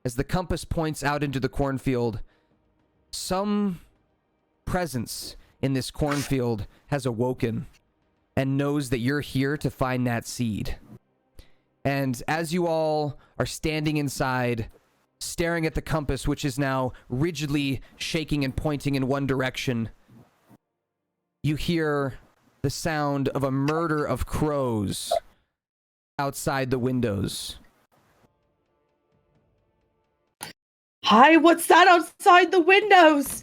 as the compass points out into the cornfield, some presence in this cornfield has awoken and knows that you're here to find that seed. And as you all are standing inside, staring at the compass, which is now rigidly shaking and pointing in one direction, you hear the sound of a murder of crows outside the windows. Hi, what's that outside the windows?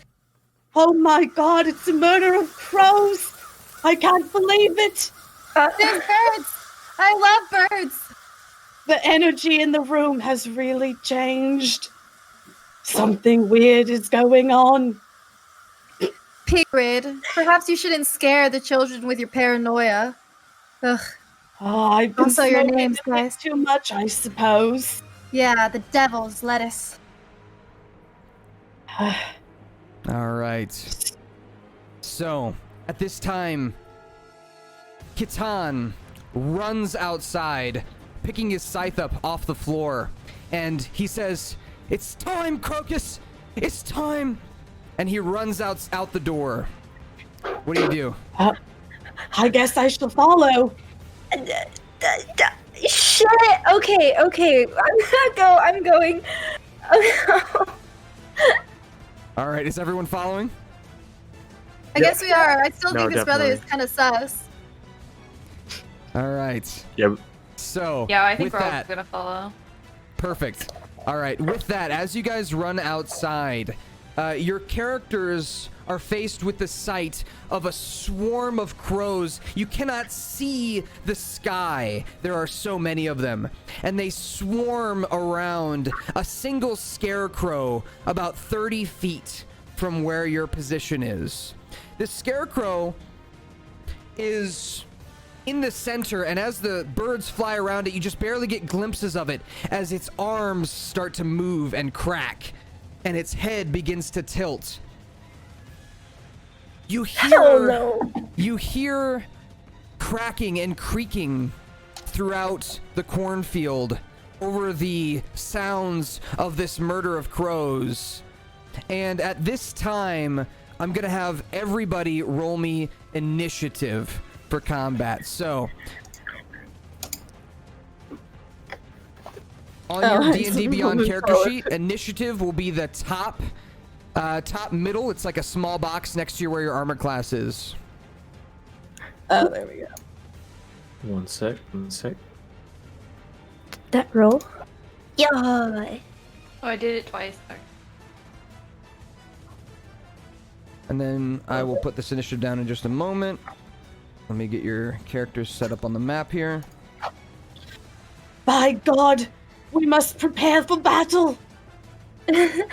Oh my god, it's a murder of crows! I can't believe it! There's birds! I love birds! The energy in the room has really changed. Something weird is going on. Period. Perhaps you shouldn't scare the children with your paranoia. Ugh. Oh, I've been Also, your smoking name's a bit nice. too much, I suppose. Yeah, the devil's lettuce. All right. So, at this time, Kitan runs outside, picking his scythe up off the floor, and he says, "It's time, Crocus! It's time!" And he runs out the door. What do you do? I guess I shall follow. Shit! Okay. I'm going. All right, is everyone following? I guess we are. I still No, think this brother is definitely. kind of sus. All right. Yep. So, Yeah, I think with we're all that, gonna follow. perfect. All right, with that, as you guys run outside, your characters are faced with the sight of a swarm of crows. You cannot see the sky. There are so many of them. And they swarm around a single scarecrow about 30 feet from where your position is. This scarecrow is in the center, and as the birds fly around it, you just barely get glimpses of it as its arms start to move and crack, and its head begins to tilt. You hear cracking and creaking throughout the cornfield over the sounds of this murder of crows. And at this time, I'm gonna have everybody roll me initiative for combat. So on your D&D Beyond character sheet, initiative will be the top middle. It's like a small box next to where your armor class is. Oh, there we go. One sec. That roll. Yeah. Oh, I did it twice. Sorry. And then I will put this initiative down in just a moment. Let me get your characters set up on the map here. By God, we must prepare for battle.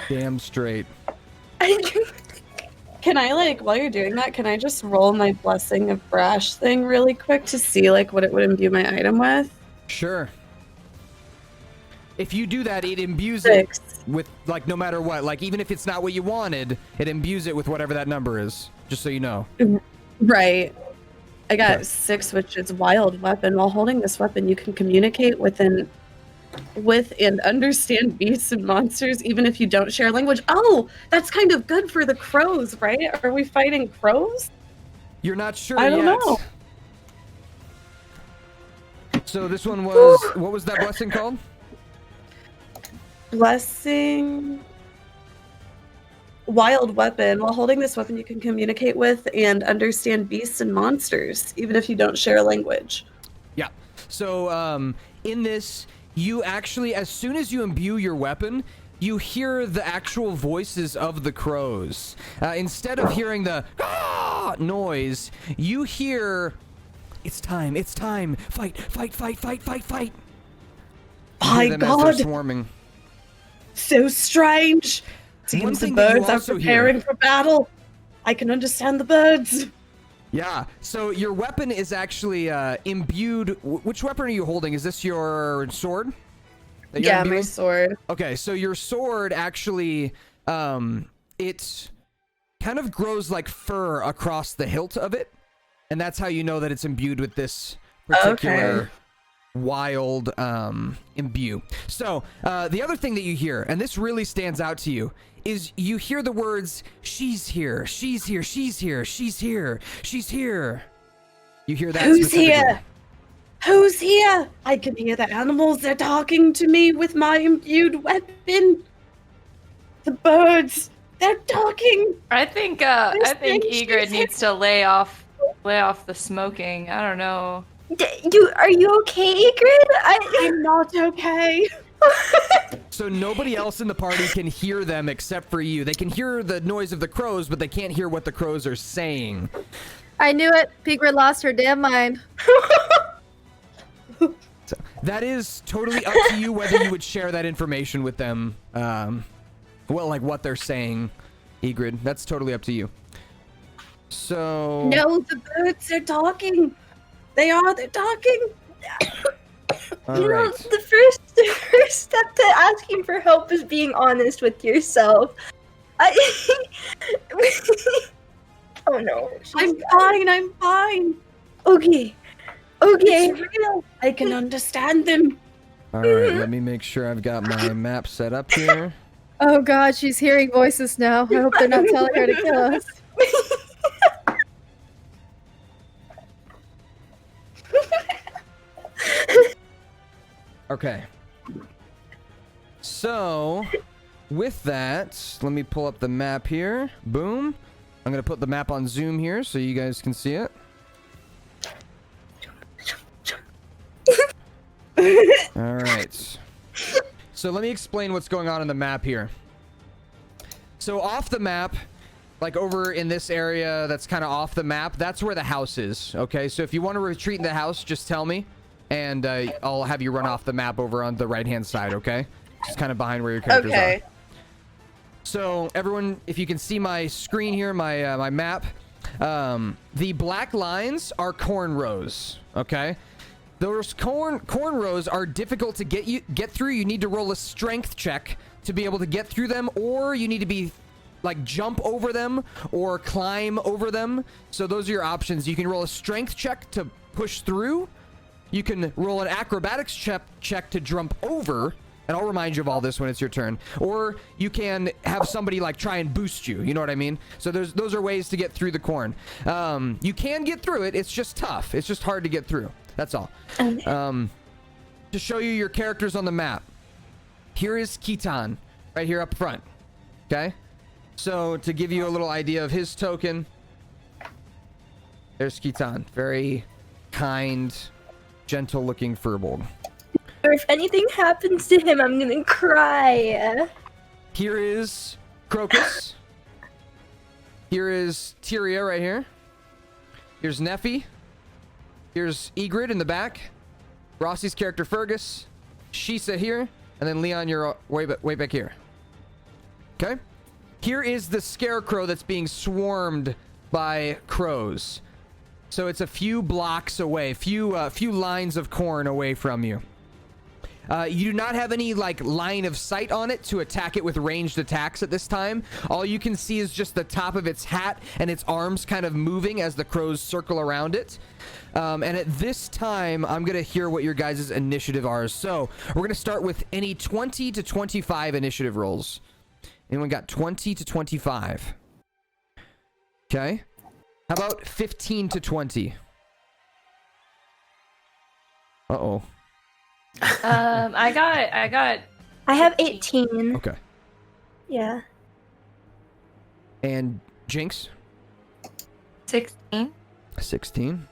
Damn straight. Can I, like, while you're doing that, can I just roll my Blessing of Brash thing really quick to see, like, what it would imbue my item with? Sure. If you do that, it imbues 6. it with, like, no matter what. Like, even if it's not what you wanted, it imbues it with whatever that number is. Just so you know. Right. I got Okay. 6, which is Wild Weapon. While holding this weapon, you can communicate with and understand beasts and monsters, even if you don't share language. Oh, that's kind of good for the crows, right? Are we fighting crows? You're not sure I don't yet. know. So this one was, what was that blessing called? Blessing. Wild Weapon. While holding this weapon, you can communicate with and understand beasts and monsters, even if you don't share a language. Yeah. So in this, you actually, as soon as you imbue your weapon, you hear the actual voices of the crows. Instead of hearing the noise, you hear, "It's time, fight. You My hear them as they're God, swarming. so strange. One Seems the thing that you birds are also preparing hear- for battle. I can understand the birds. Yeah, so your weapon is actually imbued. Which weapon are you holding? Is this your sword? that you're Yeah, my imbuing? sword. Okay, so your sword actually, it kind of grows like fur across the hilt of it, and that's how you know that it's imbued with this particular wild imbue. So the other thing that you hear, and this really stands out to you, is you hear the words, she's here, she's here, she's here, she's here, she's here. You hear that? Who's here? Who's here? I can hear the animals. They're talking to me with my imbued weapon. The birds. They're talking. I think Egrid needs to lay off the smoking. I don't know. Are you okay, Egrid? I'm not okay. So nobody else in the party can hear them except for you. They can hear the noise of the crows, but they can't hear what the crows are saying. I knew it. Egrid lost her damn mind. So that is totally up to you whether you would share that information with them. Well, like what they're saying, Egrid. That's totally up to you. So... No, the birds are talking. They're talking. All You know, right. the first step to asking for help is being honest with yourself. Oh no. I'm fine. Okay. It's real. I can understand them. All right, let me make sure I've got my map set up here. Oh god, she's hearing voices now. I hope they're not telling her to kill us. Okay. So, with that, let me pull up the map here. Boom. I'm going to put the map on Zoom here so you guys can see it. All right. So let me explain what's going on in the map here. So off the map, like over in this area that's kind of off the map, that's where the house is. Okay, so if you want to retreat in the house, just tell me, and I'll have you run off the map over on the right-hand side, okay? Just kind of behind where your characters are. So everyone, if you can see my screen here, my map, the black lines are corn rows, okay? Those corn rows are difficult to get through. You need to roll a strength check to be able to get through them, or you need to be like jump over them or climb over them. So those are your options. You can roll a strength check to push through. You can roll an acrobatics check to jump over, and I'll remind you of all this when it's your turn. Or you can have somebody like try and boost you. You know what I mean? So those are ways to get through the corn. You can get through it. It's just tough. It's just hard to get through. That's all. To show you your characters on the map, here is Khitan right here up front. Okay? So to give you a little idea of his token, there's Khitan. Very kind, gentle looking furbolg. Or if anything happens to him, I'm gonna cry. Here is Crocus. Here is Tyria right here. Here's Nephi. Here's Egrid in the back. Rossi's character Fergus. Shisa here. And then Leon, you're way back here. Okay? Here is the scarecrow that's being swarmed by crows. So it's a few blocks away. Few lines of corn away from you. You do not have any like line of sight on it to attack it with ranged attacks at this time. All you can see is just the top of its hat and its arms kind of moving as the crows circle around it. And at this time, I'm going to hear what your guys' initiative are. So we're going to start with any 20 to 25 initiative rolls. Anyone got 20 to 25? Okay. How about 15 to 20? Uh-oh. I have 18. Okay. Yeah. And Jinx? 16. 16.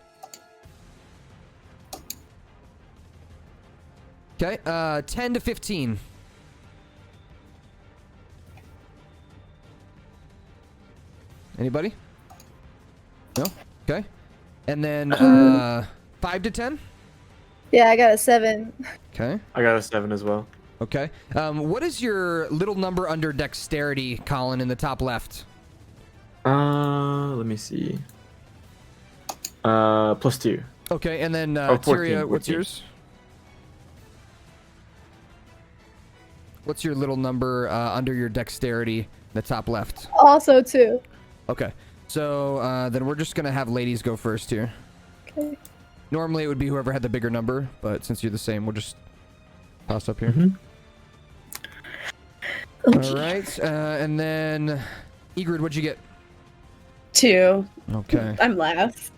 Okay, 10 to 15. Anybody? No? Okay. And then 5 to 10? Yeah, I got a 7. Okay. I got a 7 as well. Okay. What is your little number under dexterity, Colin, in the top left? Let me see. +2. Okay, and then 14, Tyria, what's 14. yours? What's your little number under your dexterity in the top left? Also 2. Okay. So then we're just going to have ladies go first here. Okay. Normally it would be whoever had the bigger number, but since you're the same, we'll just toss up here. Okay. All right, and then Egrid, what'd you get? 2. Okay. I'm last.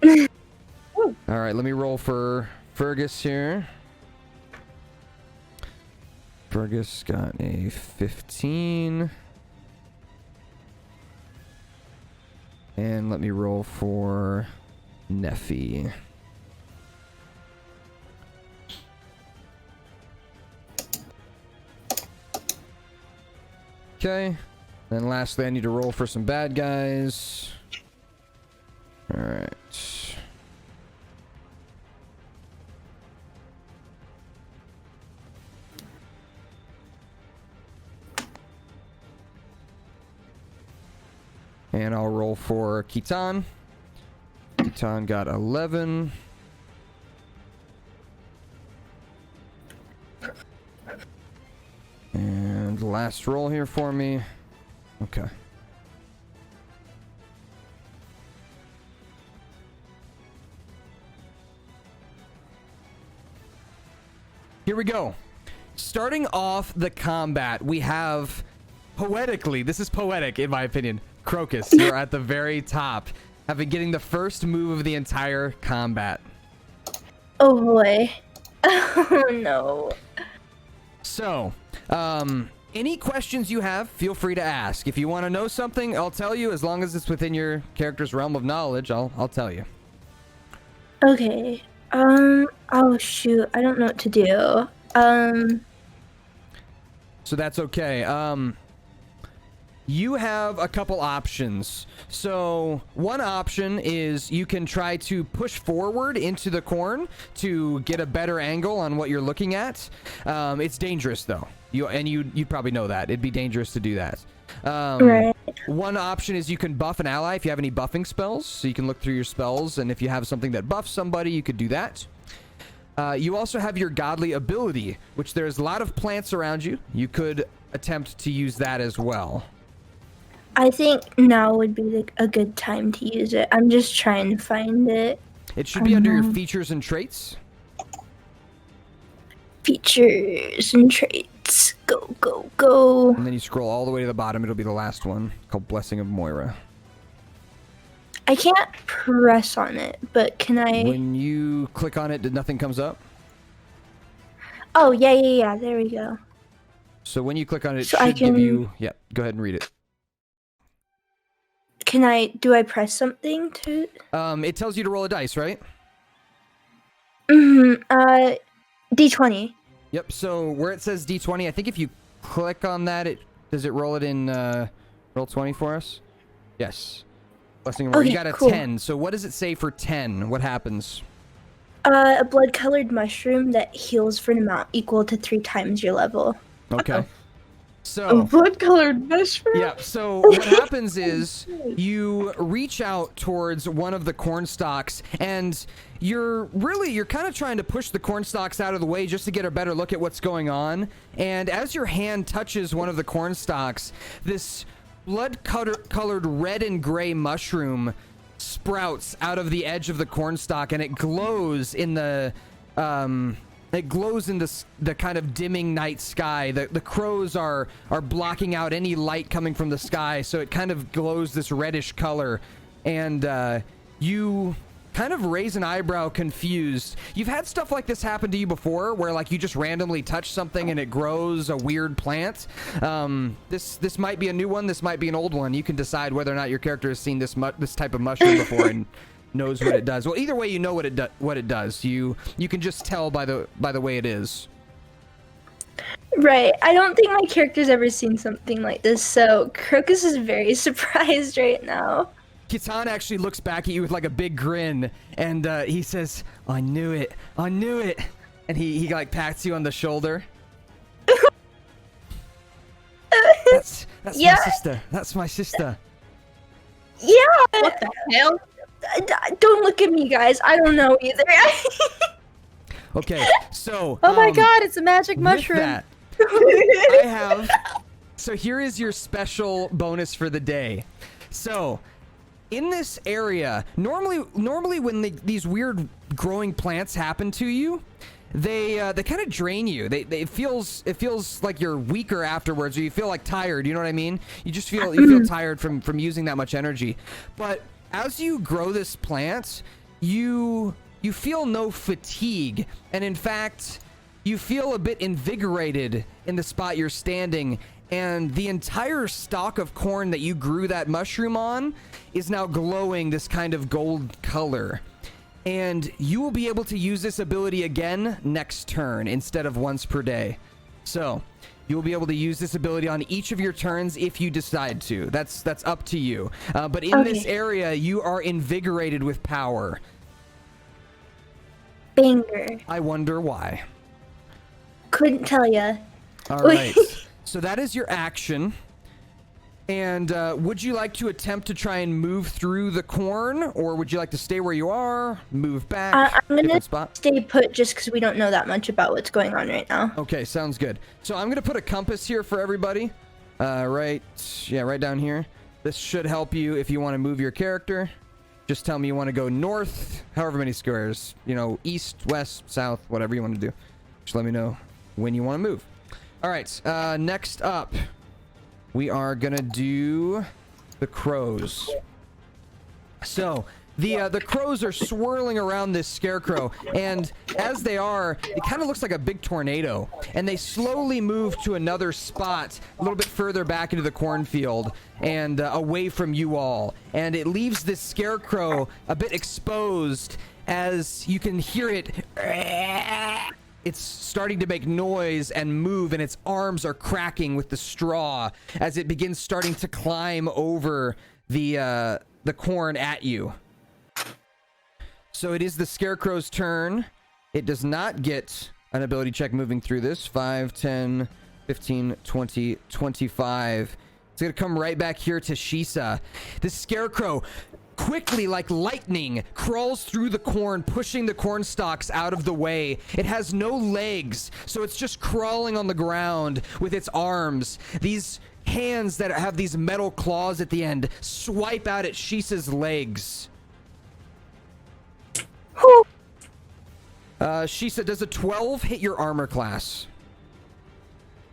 All right, let me roll for Fergus here. Fergus got a 15. And let me roll for Neffy. Okay. Then lastly, I need to roll for some bad guys. All right. And I'll roll for Kitan. Kitan got 11. And last roll here for me. Okay. Here we go. Starting off the combat, we have, poetically, this is poetic in my opinion, Crocus, you're at the very top, having getting the first move of the entire combat. Oh boy. Oh no. So, any questions you have, feel free to ask. If you want to know something, I'll tell you. As long as it's within your character's realm of knowledge, I'll tell you. Okay. Oh shoot. I don't know what to do. So that's okay. You have a couple options. So one option is you can try to push forward into the corn to get a better angle on what you're looking at. It's dangerous though. You'd probably know that. It'd be dangerous to do that. Right. One option is you can buff an ally if you have any buffing spells. So you can look through your spells, and if you have something that buffs somebody, you could do that. You also have your godly ability, which there's a lot of plants around you. You could attempt to use that as well. I think now would be a good time to use it. I'm just trying to find it. It should be under your features and traits. Features and traits. Go, go, go. And then you scroll all the way to the bottom. It'll be the last one, called Blessing of Moira. I can't press on it, but can I? When you click on it, nothing comes up? Oh, yeah. There we go. So when you click on it, it So should give you... Yep, go ahead and read it. Do I press something to? It tells you to roll a dice, right? D20. Yep, so where it says D20, I think if you click on that, does it roll it in roll 20 for us? Yes. Blessing of Moira. Okay, You got a cool. 10. So what does it say for 10? What happens? A blood-colored mushroom that heals for an amount equal to 3 times your level. Okay. A So... blood-colored mushroom? Yeah, so what happens is you reach out towards one of the corn stalks, and you're kind of trying to push the corn stalks out of the way just to get a better look at what's going on. And as your hand touches one of the corn stalks, this blood-colored red and gray mushroom sprouts out of the edge of the corn stalk, and it glows in the the kind of dimming night sky. The crows are blocking out any light coming from the sky, so it kind of glows this reddish color. And you kind of raise an eyebrow, confused. You've had stuff like this happen to you before, where like you just randomly touch something and it grows a weird plant. This might be a new one. This might be an old one. You can decide whether or not your character has seen this type of mushroom before and knows what it does. Well, either way, you know what it does. You can just tell by the way it is. Right. I don't think my character's ever seen something like this, so Crocus is very surprised right now. Kitan actually looks back at you with like a big grin, and he says, I knew it, and he like pats you on the shoulder. That's Yeah. my sister. That's my sister. Yeah. What the hell? Don't look at me, guys. I don't know either. Okay, so Oh my god, it's a magic with mushroom. that, I have. So here is your special bonus for the day. So in this area, normally when these weird growing plants happen to you, they kind of drain you. It feels like you're weaker afterwards, or you feel like tired. You know what I mean? You feel tired from using that much energy. But as you grow this plant, you feel no fatigue, and in fact, you feel a bit invigorated in the spot you're standing. And the entire stalk of corn that you grew that mushroom on is now glowing this kind of gold color. And you will be able to use this ability again next turn instead of once per day. So you'll be able to use this ability on each of your turns if you decide to. That's up to you. But in this area, you are invigorated with power. Banger. I wonder why. Couldn't tell ya. All right. So that is your action. And would you like to attempt to try and move through the corn, or would you like to stay where you are, move back? I'm gonna spot? stay put just because we don't know that much about what's going on right now. Okay, sounds good. So I'm gonna put a compass here for everybody. Right down here. This should help you if you want to move your character. Just tell me you want to go north, however many squares. You know, east, west, south, whatever you want to do. Just let me know when you want to move. All right, next up, we are gonna do the crows. So the crows are swirling around this scarecrow, and as they are, it kind of looks like a big tornado, and they slowly move to another spot a little bit further back into the cornfield and away from you all, and it leaves this scarecrow a bit exposed as you can hear it. It's starting to make noise and move, and its arms are cracking with the straw as it begins starting to climb over the corn at you. So it is the scarecrow's turn. It does not get an ability check moving through this. 5, 10, 15, 20, 25. It's going to come right back here to Shisa. The scarecrow quickly, like lightning, crawls through the corn, pushing the corn stalks out of the way. It has no legs, so it's just crawling on the ground with its arms. These hands that have these metal claws at the end swipe out at Shisa's legs. Shisa, does a 12 hit your armor class?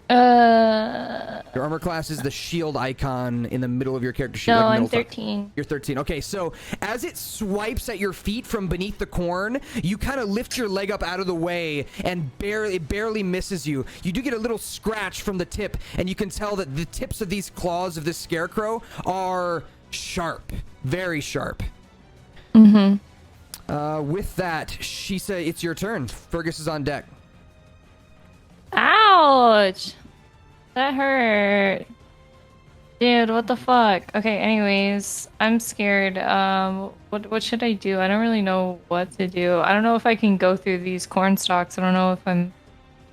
Your armor class is the shield icon in the middle of your character sheet. No, like I'm 13. You're 13. Okay, so as it swipes at your feet from beneath the corn, you kind of lift your leg up out of the way, and it barely misses you. You do get a little scratch from the tip, and you can tell that the tips of these claws of this scarecrow are sharp, very sharp. Mm-hmm. With that, Shisa, it's your turn. Fergus is on deck. Ouch! That hurt. Dude, what the fuck? Okay, anyways, I'm scared. What should I do? I don't really know what to do. I don't know if I can go through these corn stalks. I don't know if I'm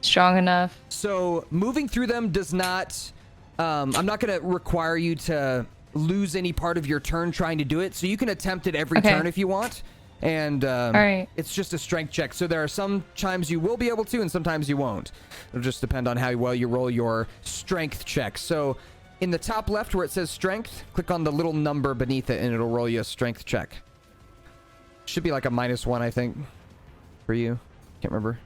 strong enough. So, moving through them does not... I'm not going to require you to lose any part of your turn trying to do it, so you can attempt it every turn if you want. And all right. It's just a strength check. So there are some times you will be able to, and sometimes you won't. It'll just depend on how well you roll your strength check. So in the top left where it says strength, click on the little number beneath it, and it'll roll you a strength check. Should be like a -1, I think, for you. Can't remember.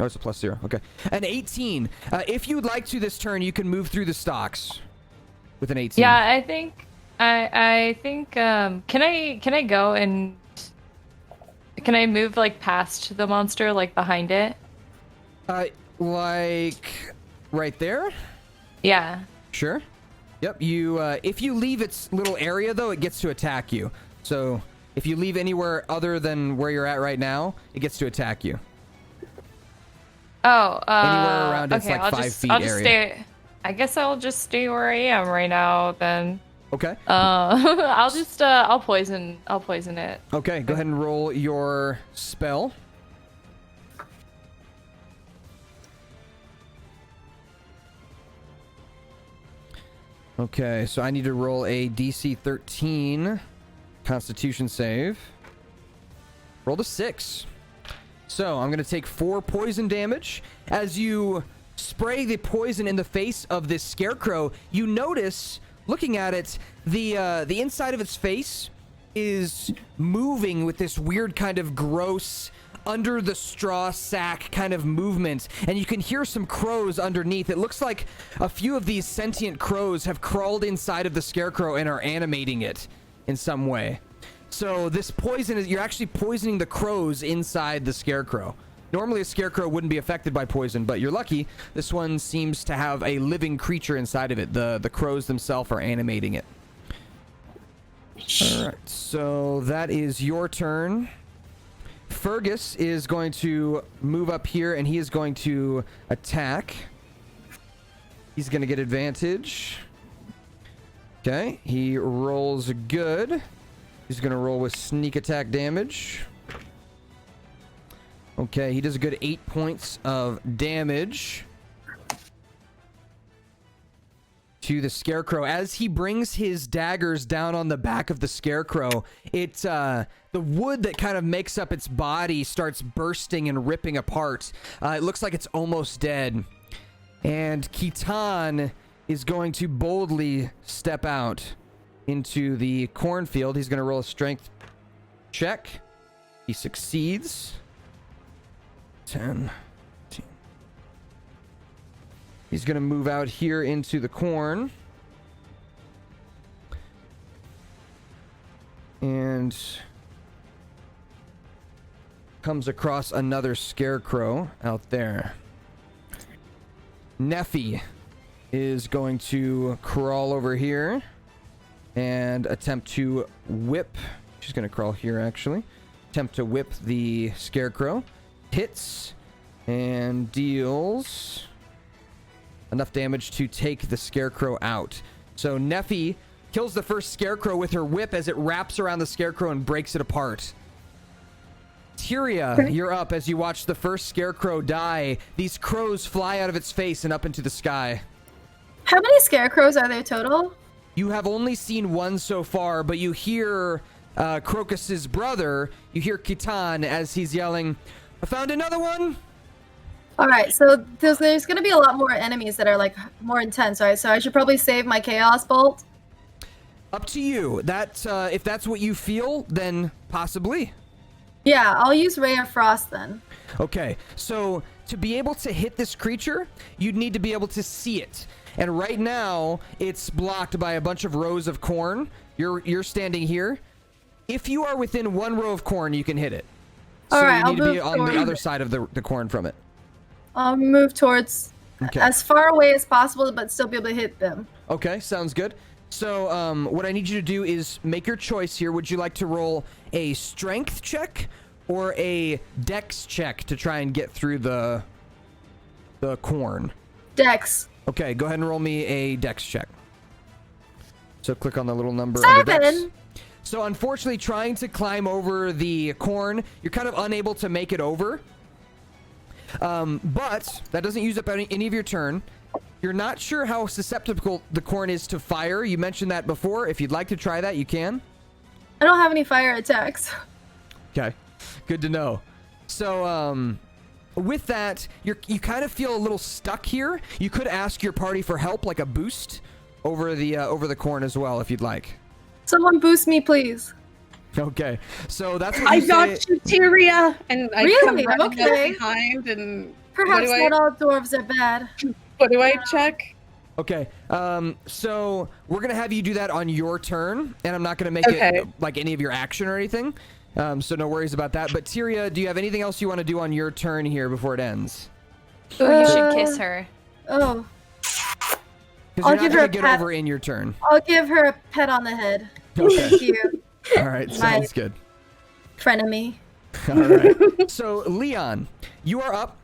Oh, it's a +0. Okay. An 18. If you would like to this turn, you can move through the stalks with an 18. Yeah, I think can I go and can I move like past the monster, like behind it? Like right there? Yeah. Sure. Yep. You if you leave its little area though, it gets to attack you. So if you leave anywhere other than where you're at right now, it gets to attack you. Oh, anywhere around it's okay, like I'll 5 feet I'll just area. stay. I guess I'll just stay where I am right now then. Okay. I'll poison it. Okay, go ahead and roll your spell. Okay, so I need to roll a DC 13 Constitution save. Rolled a 6. So I'm going to take 4 poison damage. As you spray the poison in the face of this scarecrow, you notice looking at it, the inside of its face is moving with this weird kind of gross under the straw sack kind of movement, and you can hear some crows underneath. It looks like a few of these sentient crows have crawled inside of the scarecrow and are animating it in some way. So this poison is, you're actually poisoning the crows inside the scarecrow. Normally a scarecrow wouldn't be affected by poison, but you're lucky. This one seems to have a living creature inside of it. The crows themselves are animating it. All right, so that is your turn. Fergus is going to move up here, and he is going to attack. He's going to get advantage. Okay, he rolls good. He's going to roll with sneak attack damage. Okay, he does a good 8 points of damage to the scarecrow. As he brings his daggers down on the back of the scarecrow, the wood that kind of makes up its body starts bursting and ripping apart. It looks like it's almost dead. And Kitan is going to boldly step out into the cornfield. He's going to roll a strength check. He succeeds. 10. 15. He's going to move out here into the corn. And comes across another scarecrow out there. Neffy is going to crawl over here and attempt to whip. She's going to crawl here, actually. Attempt to whip the scarecrow. Hits and deals enough damage to take the scarecrow out. So Neffy kills the first scarecrow with her whip as it wraps around the scarecrow and breaks it apart. Tyria, you're up as you watch the first scarecrow die. These crows fly out of its face and up into the sky. How many scarecrows are there total? You have only seen one so far, but you hear Crocus's brother. You hear Kitan as he's yelling, "I found another one!" All right, so there's going to be a lot more enemies that are like more intense, right? So I should probably save my Chaos Bolt. Up to you. That if that's what you feel, then possibly. Yeah, I'll use Ray of Frost then. Okay, so to be able to hit this creature, you'd need to be able to see it. And right now, it's blocked by a bunch of rows of corn. You're standing here. If you are within one row of corn, you can hit it. So All right, you need I'll to be move on the other side of the corn from it. I'll move towards as far away as possible, but still be able to hit them. Okay, sounds good. So what I need you to do is make your choice here. Would you like to roll a strength check or a dex check to try and get through the corn? Dex. Okay, go ahead and roll me a dex check. So click on the little number under dex. 7. So unfortunately, trying to climb over the corn, you're kind of unable to make it over. But that doesn't use up any of your turn. You're not sure how susceptible the corn is to fire. You mentioned that before. If you'd like to try that, you can. I don't have any fire attacks. Okay, good to know. So with that, you kind of feel a little stuck here. You could ask your party for help, like a boost over the corn as well, if you'd like. Someone boost me, please. Okay, so that's what you I say. got you, Tyria, and I Really? come running up Okay. behind. And Perhaps what do not all dwarves are bad. what do I check? Okay, so we're gonna have you do that on your turn, and I'm not gonna make Okay. it like any of your action or anything. So no worries about that. But Tyria, do you have anything else you want to do on your turn here before it ends? Ooh, you should kiss her. Oh, Because I'll you're not give her gonna a get pat. over in your turn. I'll give her a pet on the head. Okay. Thank you, All right, sounds good. frenemy. All right. So Leon, you are up.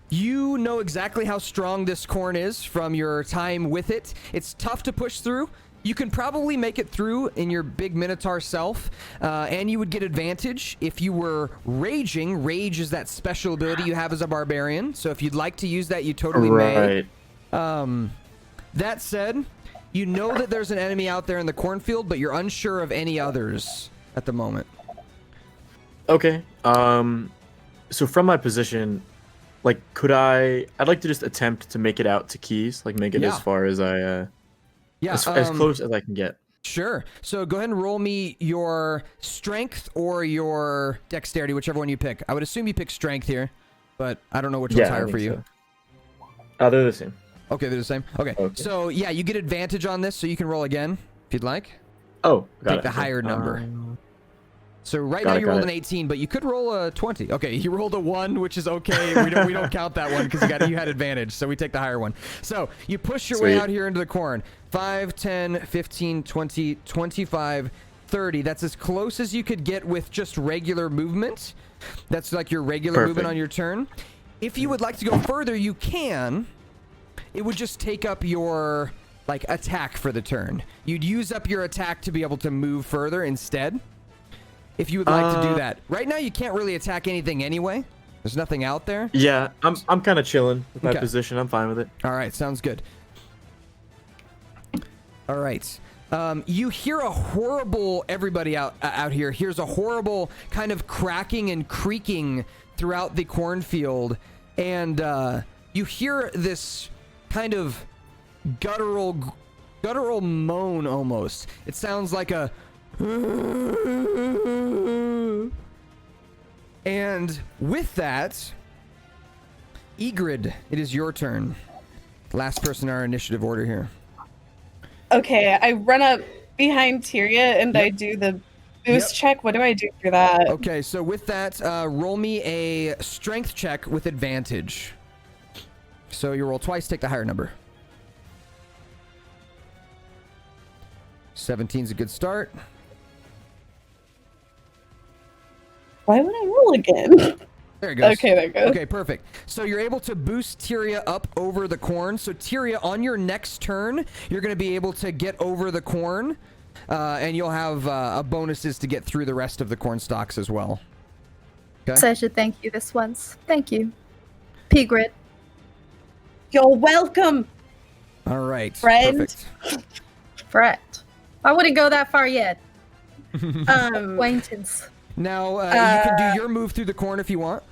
You know exactly how strong this corn is from your time with it. It's tough to push through. You can probably make it through in your big Minotaur self, and you would get advantage if you were raging. Rage is that special ability you have as a barbarian, so if you'd like to use that, you totally may. That said, you know that there's an enemy out there in the cornfield, but you're unsure of any others at the moment. Okay. So from my position, like, I'd like to just attempt to make it out to Keys, like make it Yeah. as far as I Yeah, as close as I can get. Sure. So go ahead and roll me your strength or your dexterity, whichever one you pick. I would assume you pick strength here, but I don't know which one's I higher think for you. So. They're the same. Okay, they're the same. Okay. So yeah, you get advantage on this, so you can roll again if you'd like. Oh, got Take it. the higher number. So right Got now it, you got rolled it. an 18, but you could roll a 20. Okay, you rolled a 1, which is okay. We don't count that one because you had advantage, so we take the higher one. So you push your way Sweet. out here into the corn. 5, 10, 15, 20, 25, 30. That's as close as you could get with just regular movement. That's like your regular movement on your turn. If you would like to go further, you can. It would just take up your like attack for the turn. You'd use up your attack to be able to move further instead. If you would like to do that. Right now you can't really attack anything anyway. There's nothing out there. Yeah, I'm kind of chilling with my Okay. position. I'm fine with it. All right, sounds good. All right. You hear a horrible, everybody out here hears a horrible kind of cracking and creaking throughout the cornfield. And you hear this kind of guttural moan almost. It sounds like a... And with that, Egrid, it is your turn. Last person in our initiative order here. Okay, I run up behind Tyria and I do the boost check. What do I do for that? Okay, so with that, roll me a strength check with advantage. So you roll twice, take the higher number. 17's a good start. Why would I roll again? There it goes. Okay, there it goes. Okay, perfect. So you're able to boost Tyria up over the corn. So Tyria, on your next turn, you're going to be able to get over the corn, and you'll have bonuses to get through the rest of the corn stalks as well. Okay. So I should thank you this once. Thank you. Pigrid. You're welcome. All right. Friend. Perfect. Brett. I wouldn't go that far yet. Um, Acquaintance. Now, you can do your move through the corn if you want.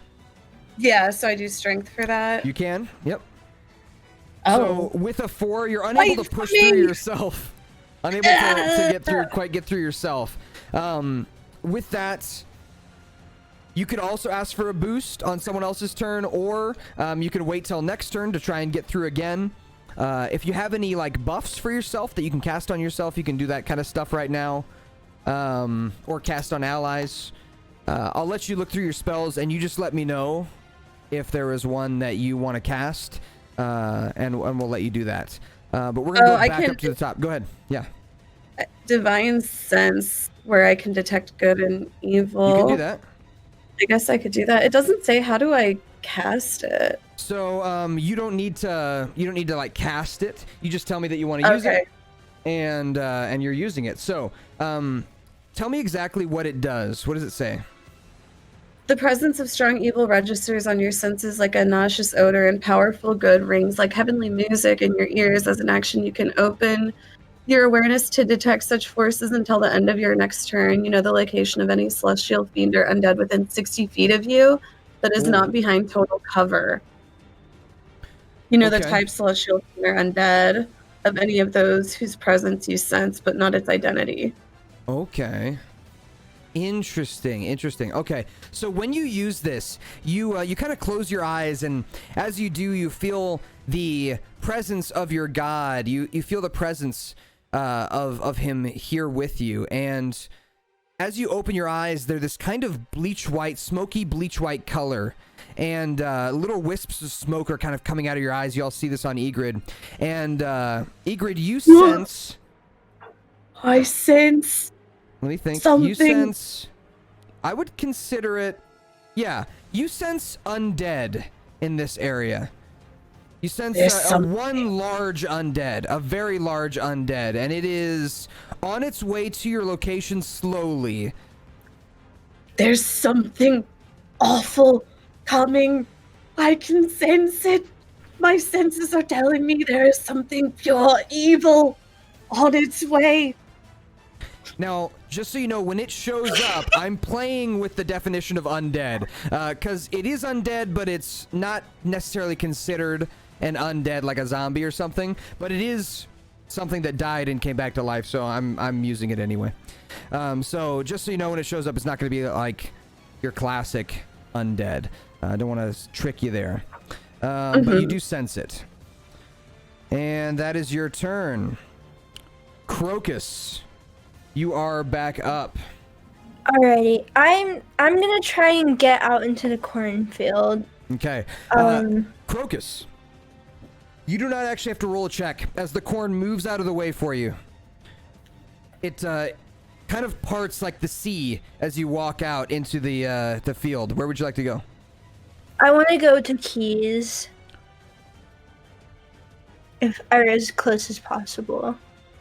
yeah, so I do strength for that. You can. Yep. Oh. So with a 4, you're unable Wait to push for me. through yourself. Unable to get through yourself. With that, you could also ask for a boost on someone else's turn, or you could wait till next turn to try and get through again. If you have any like buffs for yourself that you can cast on yourself, you can do that kind of stuff right now. Or cast on allies. I'll let you look through your spells, and you just let me know if there is one that you want to cast, and we'll let you do that. But we're gonna go back up to the top. Go ahead. Yeah. Divine sense, where I can detect good and evil. You can do that. I guess I could do that. It doesn't say how do I cast it. So you don't need to like cast it. You just tell me that you want to use it, and you're using it. So tell me exactly what it does. What does it say? The presence of strong evil registers on your senses like a nauseous odor, and powerful good rings like heavenly music in your ears. As an action, you can open your awareness to detect such forces until the end of your next turn. You know the location of any celestial fiend or undead within 60 feet of you that is not behind total cover. You know the type celestial fiend or undead of any of those whose presence you sense, but not its identity. Okay. Interesting. Okay, so when you use this, you kind of close your eyes, and as you do, you feel the presence of your god. You feel the presence of him here with you, and as you open your eyes, they're this kind of smoky bleach white color, and little wisps of smoke are kind of coming out of your eyes. You all see this on Egrid, and Egrid, you sense. I sense. Let me think. Something. You sense... I would consider it... Yeah. You sense undead in this area. You sense one large undead. A very large undead. And it is on its way to your location slowly. There's something awful coming. I can sense it. My senses are telling me there is something pure evil on its way. Now, just so you know, when it shows up, I'm playing with the definition of undead, because it is undead, but it's not necessarily considered an undead like a zombie or something, but it is something that died and came back to life, so I'm using it anyway. So just so you know, when it shows up, it's not going to be like your classic undead. I don't want to trick you there. But you do sense it. And that is your turn. Crocus, you are back up. Alrighty, I'm gonna try and get out into the cornfield. Okay. Crocus, you do not actually have to roll a check as the corn moves out of the way for you. It kind of parts like the sea as you walk out into the field. Where would you like to go? I want to go to Keys, if or as close as possible.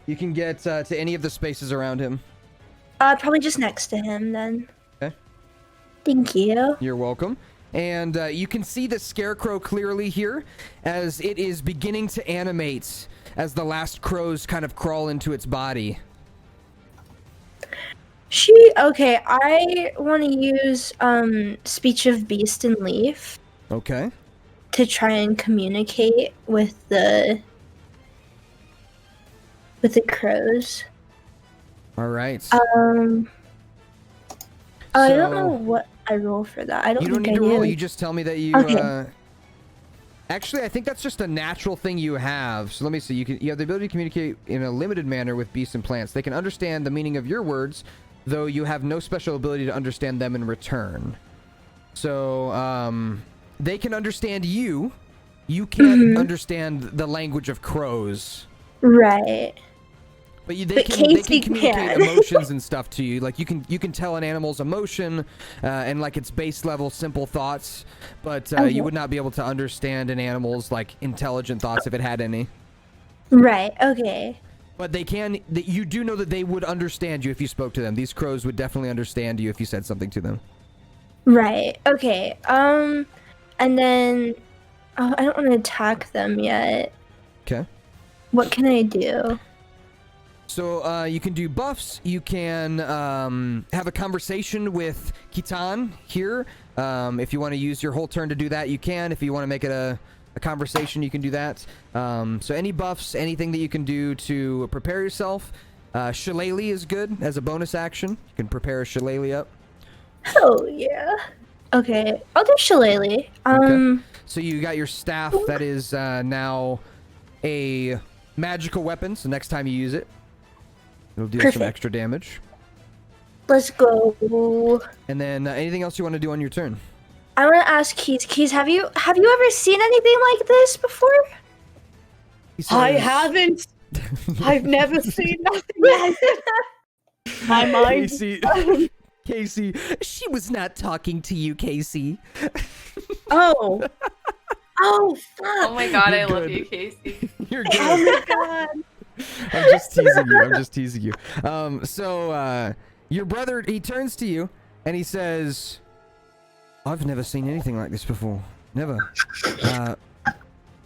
You can get to any of the spaces around him. Probably just next to him then. Okay. Thank you. You're welcome. And you can see the scarecrow clearly here as it is beginning to animate as the last crows kind of crawl into its body. Okay, I want to use speech of beast and leaf. Okay. To try and communicate with the crows. All right. I don't know what I roll for that. I don't. You don't think need I to roll. do. You just tell me that you. Okay. Actually, I think that's just a natural thing you have. So let me see. You have the ability to communicate in a limited manner with beasts and plants. They can understand the meaning of your words, though you have no special ability to understand them in return. So they can understand you. You can't understand the language of crows. Right. But they can communicate emotions and stuff to you. Like you can tell an animal's emotion and like its base level simple thoughts, but you would not be able to understand an animal's like intelligent thoughts if it had any. Right. Okay. But they can. You do know that they would understand you if you spoke to them. These crows would definitely understand you if you said something to them. Right. Okay. And then I don't want to attack them yet. Okay. What can I do? So you can do buffs. You can have a conversation with Kitan here. If you want to use your whole turn to do that, you can. If you want to make it a conversation, you can do that. So any buffs, anything that you can do to prepare yourself. Shillelagh is good as a bonus action. You can prepare a Shillelagh up. Oh yeah. Okay, I'll do Shillelagh. Okay. So you got your staff that is now a magical weapon. So next time you use it, it'll do some extra damage. Let's go. And then anything else you want to do on your turn? I want to ask Keys. Keys, have you ever seen anything like this before? I haven't. I've never seen nothing like it. My mind. Casey, she was not talking to you, Casey. Oh. Oh, fuck. Oh my god, You're I love good. you, Casey. You're good. Oh my god. I'm just teasing you. So your brother, he turns to you and he says, "I've never seen anything like this before. Never."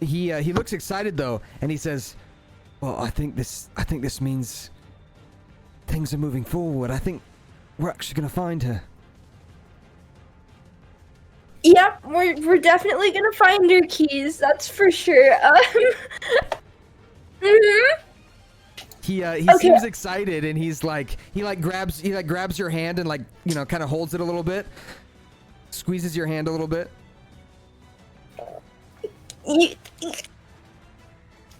He looks excited though, and he says, "Well, I think this means things are moving forward. I think we're actually gonna find her." Yep, we're definitely gonna find her, Keys. That's for sure. He Okay. seems excited, and he grabs your hand and kind of holds it a little bit, squeezes your hand a little bit.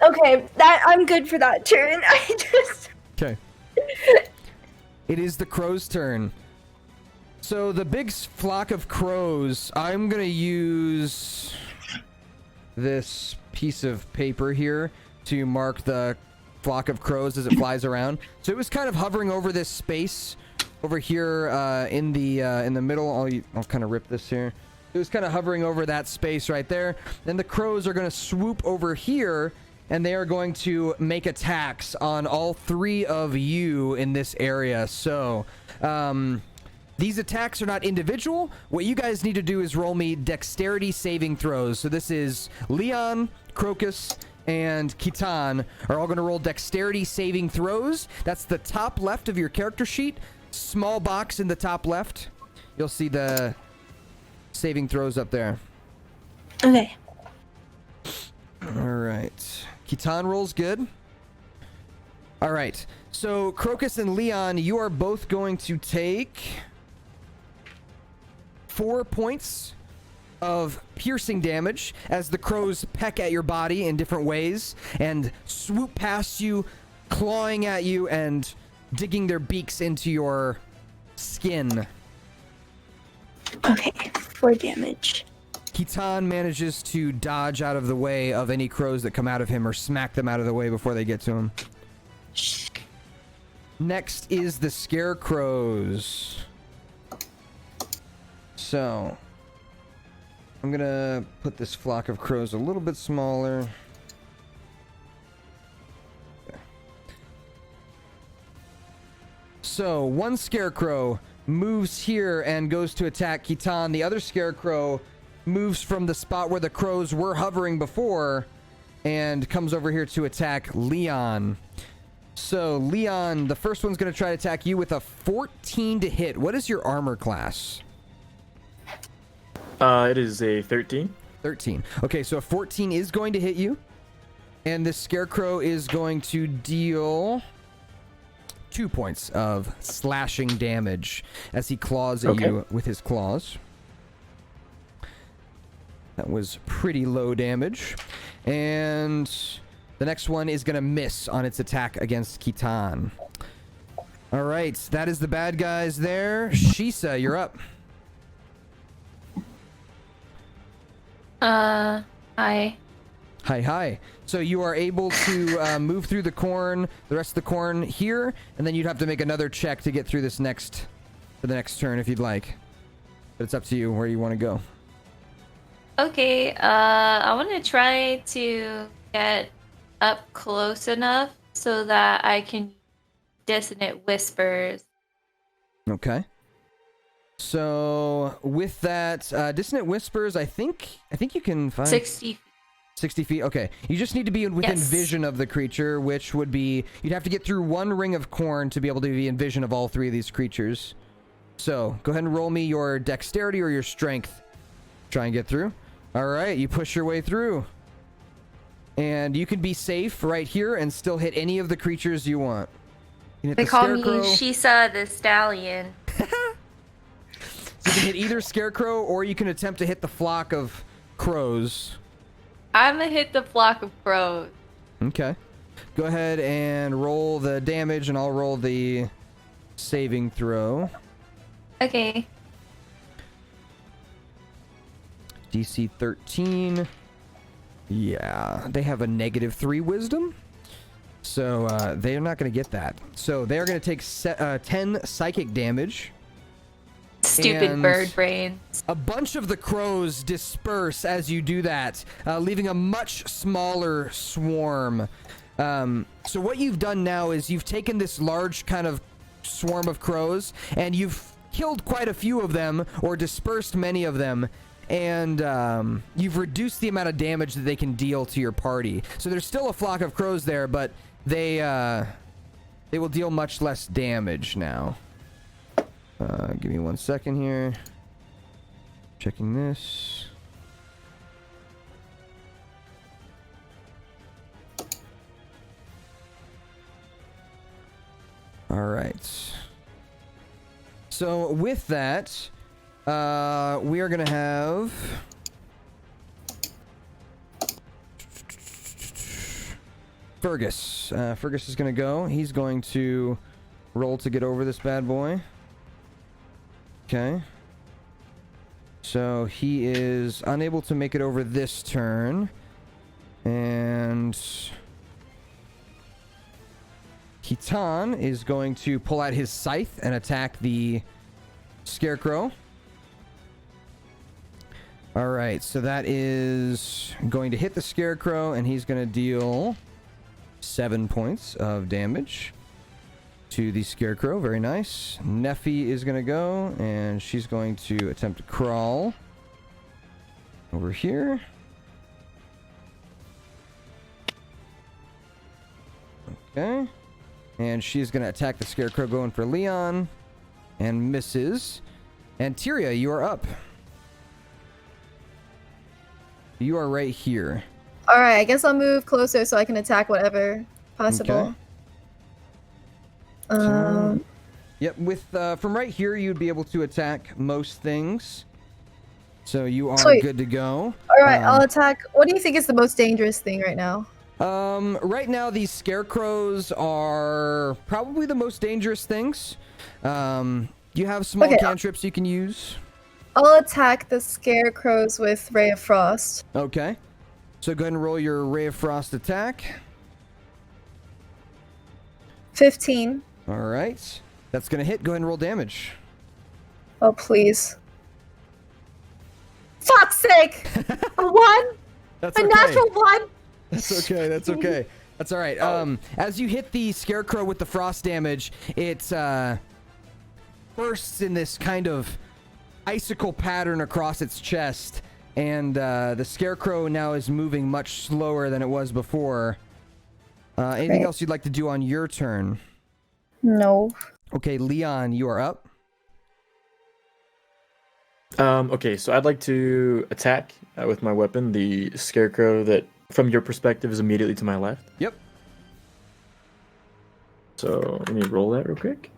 Okay, I'm good for that turn. Okay. It is the crow's turn. So the big flock of crows, I'm gonna use this piece of paper here to mark the flock of crows as it flies around. So it was kind of hovering over this space over here in the middle. I'll kind of rip this here. It was kind of hovering over that space right there. Then the crows are going to swoop over here, and they are going to make attacks on all three of you in this area. So these attacks are not individual. What you guys need to do is roll me dexterity saving throws. So this is Leon, Crocus, and Kitan are all going to roll dexterity saving throws. That's the top left of your character sheet. Small box in the top left. You'll see the saving throws up there. Okay. All right. Kitan rolls good. All right. So Crocus and Leon, you are both going to take 4 points of piercing damage as the crows peck at your body in different ways and swoop past you, clawing at you and digging their beaks into your skin. Okay, 4 damage. Kitan manages to dodge out of the way of any crows that come out of him or smack them out of the way before they get to him. Next is the scarecrows. So, I'm gonna put this flock of crows a little bit smaller. There. So, one scarecrow moves here and goes to attack Kitan. The other scarecrow moves from the spot where the crows were hovering before and comes over here to attack Leon. So, Leon, the first one's going to try to attack you with a 14 to hit. What is your armor class? It is a 13. 13. Okay, so a 14 is going to hit you. And this scarecrow is going to deal 2 points of slashing damage as he claws at you with his claws. That was pretty low damage. And the next one is going to miss on its attack against Kitan. All right, that is the bad guys there. Shisa, you're up. Hi. Hi. So you are able to move through the corn, the rest of the corn here, and then you'd have to make another check to get through this for the next turn if you'd like. But it's up to you where you want to go. Okay, I want to try to get up close enough so that I can dissonant whispers. Okay. So with that, dissonant whispers, I think you can find 60. 60 feet. Okay. You just need to be within vision of the creature, which would be you'd have to get through one ring of corn to be able to be in vision of all three of these creatures. So go ahead and roll me your dexterity or your strength. Try and get through. All right, you push your way through. And you can be safe right here and still hit any of the creatures you want. You can hit They the call scarecrow. me Shisa the Stallion. So you can hit either scarecrow or you can attempt to hit the flock of crows. I'm gonna hit the flock of crows. Okay. Go ahead and roll the damage and I'll roll the saving throw. Okay. DC 13. Yeah, they have a -3 wisdom. So they're not going to get that. So they're going to take 10 psychic damage. Stupid And bird brains. a bunch of the crows disperse as you do that, leaving a much smaller swarm. So what you've done now is you've taken this large kind of swarm of crows and you've killed quite a few of them or dispersed many of them. And you've reduced the amount of damage that they can deal to your party. So there's still a flock of crows there, but they will deal much less damage now. Give me 1 second here. Checking this. All right. So with that, we are gonna have Fergus. Fergus is gonna go. He's going to roll to get over this bad boy. Okay. So he is unable to make it over this turn. And Kitan is going to pull out his scythe and attack the scarecrow. All right, so that is going to hit the scarecrow, and he's going to deal 7 points of damage to the scarecrow. Very nice. Neffy is going to go, and she's going to attempt to crawl over here. Okay. And she's going to attack the scarecrow going for Leon, and misses. And Tyria, you are up. You are right here. Alright, I guess I'll move closer so I can attack whatever possible. Okay. Yep, with from right here you'd be able to attack most things. So you are Sweet. good to go. All right, I'll attack. What do you think is the most dangerous thing right now? Right now these scarecrows are probably the most dangerous things. You have small cantrips you can use. I'll attack the scarecrows with Ray of Frost. Okay. So go ahead and roll your Ray of Frost attack. 15. All right. That's going to hit. Go ahead and roll damage. Oh, please. Fuck's sake! A 1? That's A okay. natural 1? That's okay. That's okay. That's all right. As you hit the scarecrow with the frost damage, it bursts in this kind of icicle pattern across its chest, and the scarecrow now is moving much slower than it was before. Anything else you'd like to do on your turn? No. Okay, Leon, you are up. Okay, so I'd like to attack with my weapon the scarecrow that, from your perspective, is immediately to my left. Yep. So let me roll that real quick.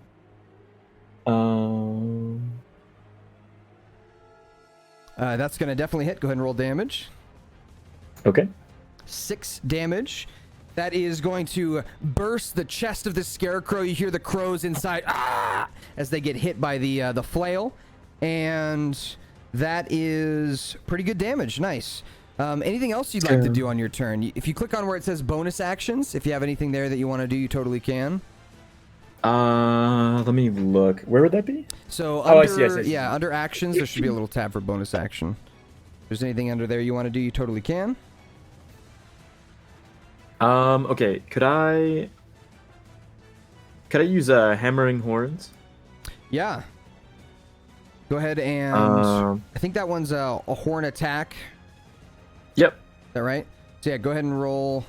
That's going to definitely hit. Go ahead and roll damage. Okay. 6 damage. That is going to burst the chest of the scarecrow. You hear the crows inside as they get hit by the flail. And that is pretty good damage. Nice. Anything else you'd like to do on your turn? If you click on where it says bonus actions, if you have anything there that you want to do, you totally can. Let me look. Where would that be? So I under, see. Yeah, under actions, there should be a little tab for bonus action. If there's anything under there you want to do, you totally can. Okay. Could I use hammering horns? Yeah. Go ahead and I think that one's a horn attack. Yep. Is that right? So yeah, go ahead and roll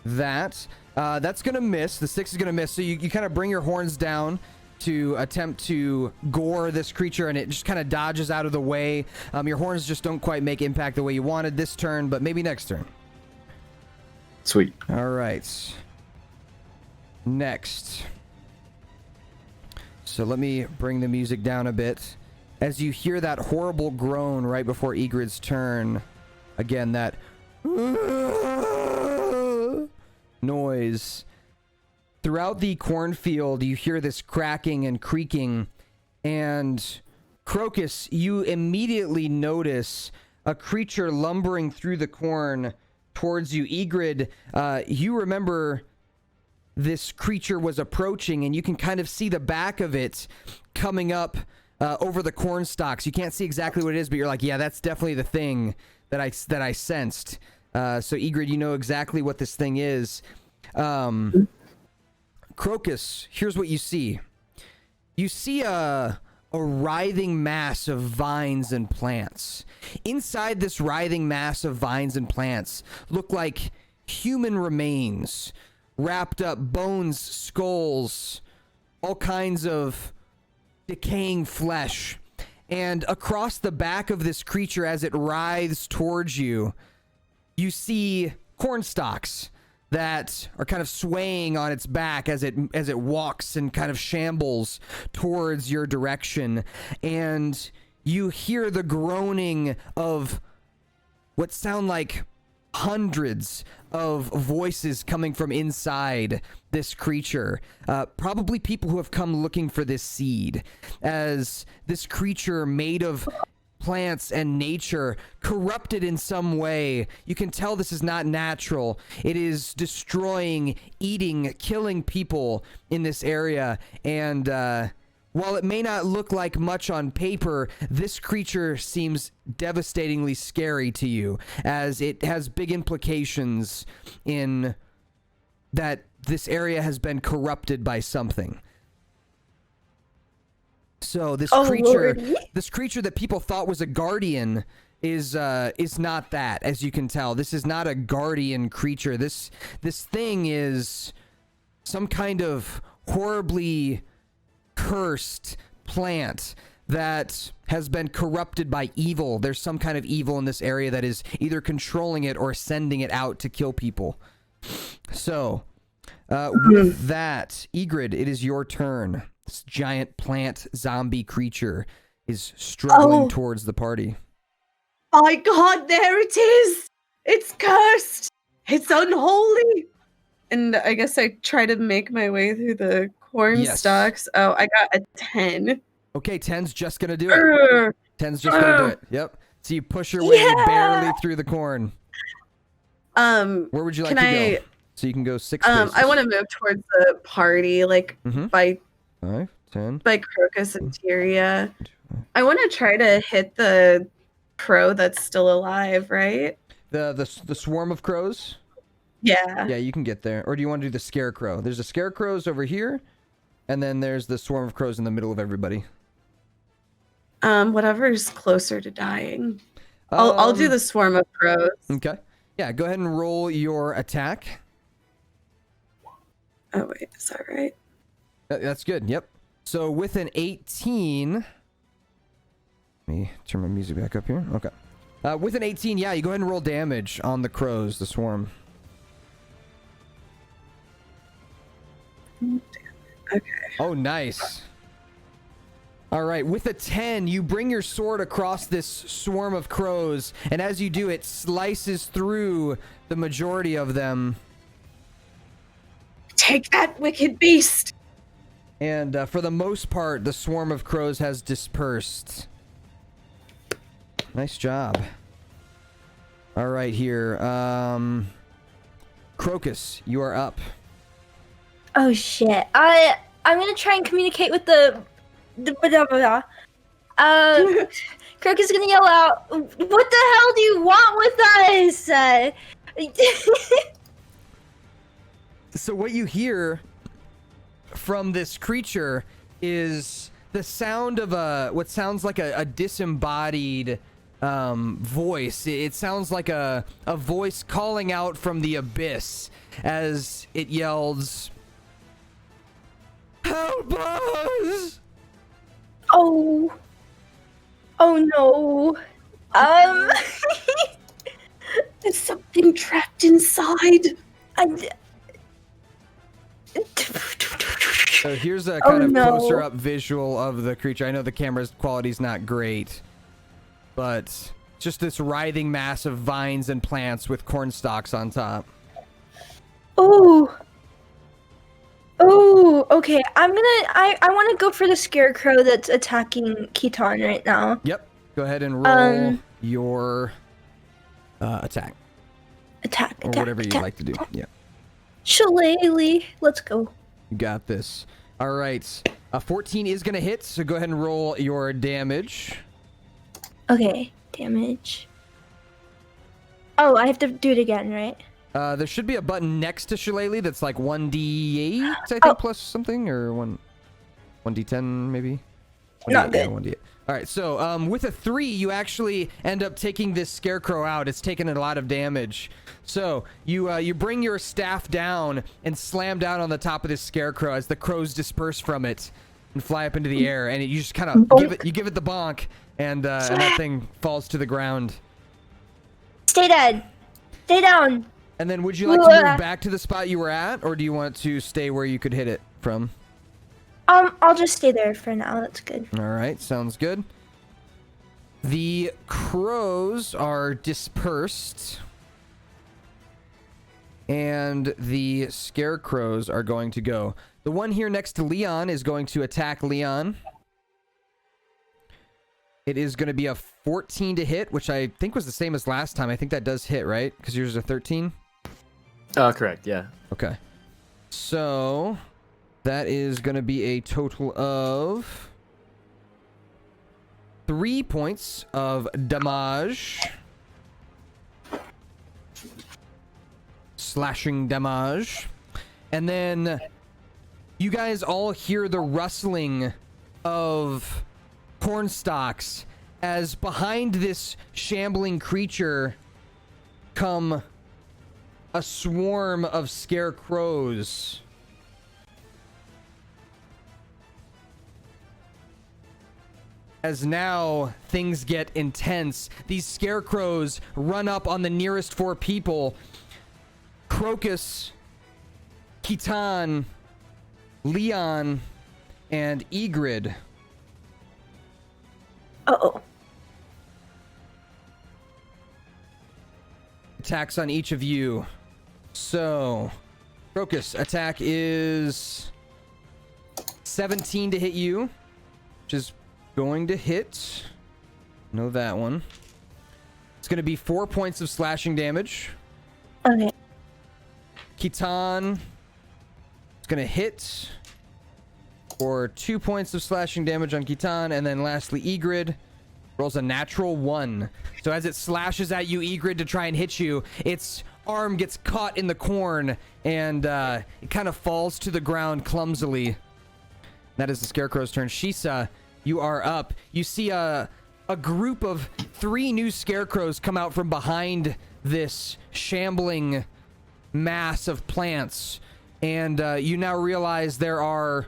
that. That's gonna miss. The 6 is gonna miss. So you kind of bring your horns down to attempt to gore this creature, and it just kind of dodges out of the way. Your horns just don't quite make impact the way you wanted this turn, but maybe next turn. Sweet. All right. Next. So let me bring the music down a bit. As you hear that horrible groan right before Egrid's turn, again, that noise. Throughout the cornfield, you hear this cracking and creaking, and Crocus, you immediately notice a creature lumbering through the corn towards you. Egrid, you remember this creature was approaching, and you can kind of see the back of it coming up over the corn stalks. You can't see exactly what it is, but you're like, yeah, that's definitely the thing that I sensed. So Egrid, you know exactly what this thing is. Crocus, here's what you see. You see a writhing mass of vines and plants. Inside this writhing mass of vines and plants look like human remains, wrapped up bones, skulls, all kinds of decaying flesh. And across the back of this creature, as it writhes towards you, you see corn stalks that are kind of swaying on its back as it walks and kind of shambles towards your direction. And you hear the groaning of what sound like hundreds of voices coming from inside this creature. Probably people who have come looking for this seed, as this creature made of plants and nature, corrupted in some way. You can tell this is not natural. It is destroying, eating, killing people in this area. And while it may not look like much on paper, this creature seems devastatingly scary to you, as it has big implications in that this area has been corrupted by something. So this creature that people thought was a guardian is not that, as you can tell. This is not a guardian creature. This thing is some kind of horribly cursed plant that has been corrupted by evil. There's some kind of evil in this area that is either controlling it or sending it out to kill people. So With that, Egrid, it is your turn. This giant plant zombie creature is struggling towards the party. My God, there it is! It's cursed! It's unholy! And I guess I try to make my way through the corn stalks. Oh, I got a 10. Okay, 10's just gonna do it. 10's just gonna do it. Yep. So you push your way barely through the corn. Where would you like to go? So you can go 6 spaces. I want to move towards the party, like by 5, 10. By Crocus and Tyria. I want to try to hit the crow that's still alive, right? The swarm of crows? Yeah. Yeah, you can get there. Or do you want to do the scarecrow? There's the scarecrows over here, and then there's the swarm of crows in the middle of everybody. Whatever's closer to dying. I'll do the swarm of crows. Okay. Yeah, go ahead and roll your attack. Oh wait, is that right? That's good. Yep. So with an 18, let me turn my music back up here. Okay. With an 18, yeah, you go ahead and roll damage on the crows, the swarm. Okay. Oh, nice. All right, with a 10, you bring your sword across this swarm of crows, and as you do, it slices through the majority of them. Take that, wicked beast! And for the most part, the swarm of crows has dispersed. Nice job. All right, here. Crocus, you are up. Oh shit! I'm gonna try and communicate with the Crocus is gonna yell out, "What the hell do you want with us?" So what you hear from this creature is the sound of what sounds like a disembodied voice. It sounds like a voice calling out from the abyss as it yells, "Help us!" Oh no. There's something trapped inside. So here's a kind of closer up visual of the creature. I know the camera's quality's not great, but just this writhing mass of vines and plants with corn stalks on top. Oh, okay. I want to go for the scarecrow that's attacking Keaton right now. Yep. Go ahead and roll your attack. Attack. Or whatever you'd like to do. Yeah. Shillelagh. Let's go. You got this. All right. 14 is going to hit, so go ahead and roll your damage. Okay. Damage. Oh, I have to do it again, right? There should be a button next to Shillelagh that's like 1d8, I think, plus something, or 1d10 maybe? Not good. Yeah, 1d8. All right, so with a 3, you actually end up taking this scarecrow out. It's taken a lot of damage. So you bring your staff down and slam down on the top of this scarecrow as the crows disperse from it and fly up into the air, and you just kind of give it the bonk, and that thing falls to the ground. Stay dead. Stay down. And then would you like to move back to the spot you were at, or do you want to stay where you could hit it from? I'll just stay there for now. That's good. All right, sounds good. The crows are dispersed, and the scarecrows are going to go. The one here next to Leon is going to attack Leon. It is going to be a 14 to hit, which I think was the same as last time. I think that does hit, right? Because yours is a 13? Correct, yeah. Okay. So that is going to be a total of 3 points of damage. Slashing damage. And then you guys all hear the rustling of corn stalks as behind this shambling creature come a swarm of scarecrows. As now things get intense, these scarecrows run up on the nearest 4 people. Crocus, Kitan, Leon, and Egrid. Uh-oh. Attacks on each of you. So, Crocus, attack is 17 to hit you, which is going to hit. Know that one. It's going to be 4 points of slashing damage. Okay. Kitan is going to hit for 2 points of slashing damage on Kitan. And then lastly, Egrid rolls a natural 1. So as it slashes at you, Egrid, to try and hit you, its arm gets caught in the corn and it kind of falls to the ground clumsily. That is the Scarecrow's turn. Shisa, you are up. You see a group of 3 new Scarecrows come out from behind this shambling mass of plants, and you now realize there are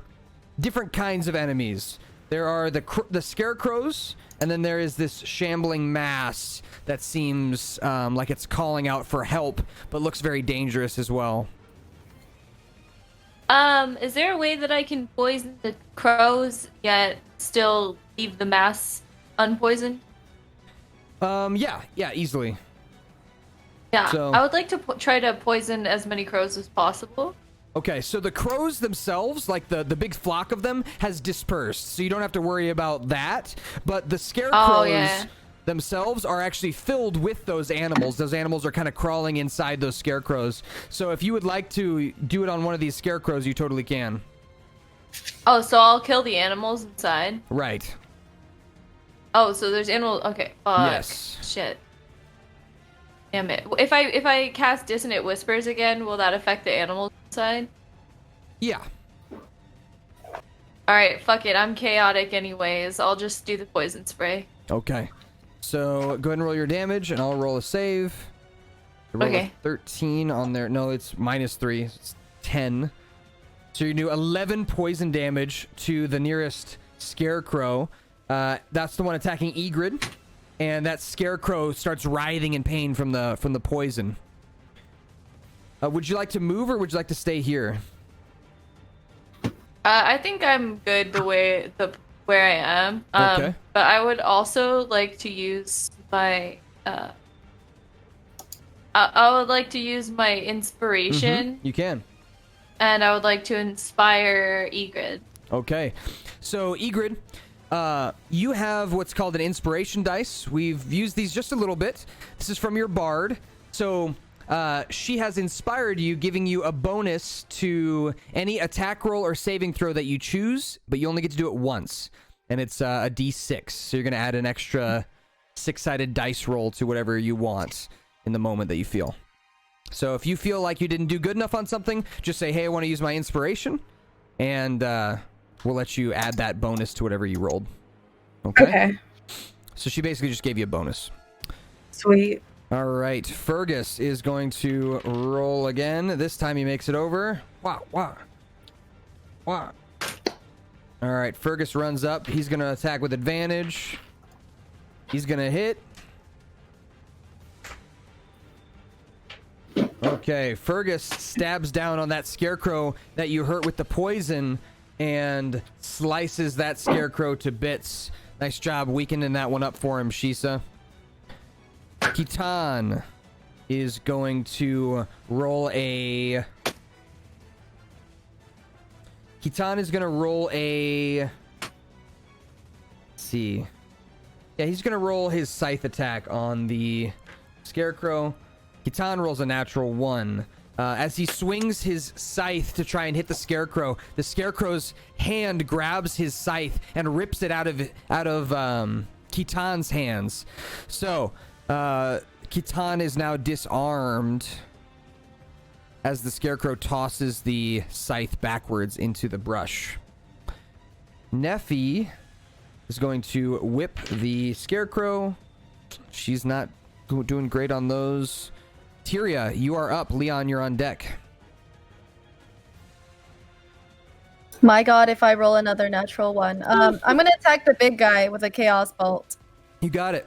different kinds of enemies. There are the Scarecrows, and then there is this shambling mass that seems like it's calling out for help, but looks very dangerous as well. Is there a way that I can poison the crows yet still leave the mass unpoisoned? Yeah, easily. Yeah, So- I would like to try to poison as many crows as possible. Okay, so the crows themselves, like the big flock of them, has dispersed, so you don't have to worry about that. But the Scarecrows themselves are actually filled with those animals. Those animals are kind of crawling inside those Scarecrows. So if you would like to do it on one of these Scarecrows, you totally can. Oh, so I'll kill the animals inside? Right. Oh, so there's animals. Okay. Fuck. Yes. Shit. Damn it. If I cast Dissonant Whispers again, will that affect the animals inside? Yeah. Alright, fuck it. I'm chaotic anyways. I'll just do the poison spray. Okay. So go ahead and roll your damage, and I'll roll a save. Roll Okay. a 13 on there. No, it's -3. It's 10. So you do 11 poison damage to the nearest Scarecrow. That's the one attacking Egrid. And that Scarecrow starts writhing in pain from the poison. Would you like to move, or would you like to stay here? I think I'm good where I am. Okay. But I would also like to use my I would like to use my inspiration, You can. and I would like to inspire Egrid. Okay. So, Egrid, you have what's called an inspiration dice. We've used these just a little bit. This is from your bard. So, she has inspired you, giving you a bonus to any attack roll or saving throw that you choose, but you only get to do it once. And it's a d6. So, you're going to add an extra 6-sided dice roll to whatever you want in the moment that you feel. So, if you feel like you didn't do good enough on something, just say, hey, I want to use my inspiration. And, we'll let you add that bonus to whatever you rolled. Okay. So she basically just gave you a bonus. Sweet. All right. Fergus is going to roll again. This time he makes it over. Wow. All right. Fergus runs up. He's going to attack with advantage. He's going to hit. Okay. Fergus stabs down on that Scarecrow that you hurt with the poison and slices that Scarecrow to bits. Nice job weakening that one up for him, Shisa. Kitan is going to roll a... Let's see. Yeah, he's going to roll his scythe attack on the Scarecrow. Kitan rolls a natural 1. As he swings his scythe to try and hit the Scarecrow's hand grabs his scythe and rips it out of Kitan's hands. So, Kitan is now disarmed as the Scarecrow tosses the scythe backwards into the brush. Neffy is going to whip the Scarecrow. She's not doing great on those. Tyria, you are up. Leon, you're on deck. My god, if I roll another natural one. I'm gonna attack the big guy with a chaos bolt. You got it.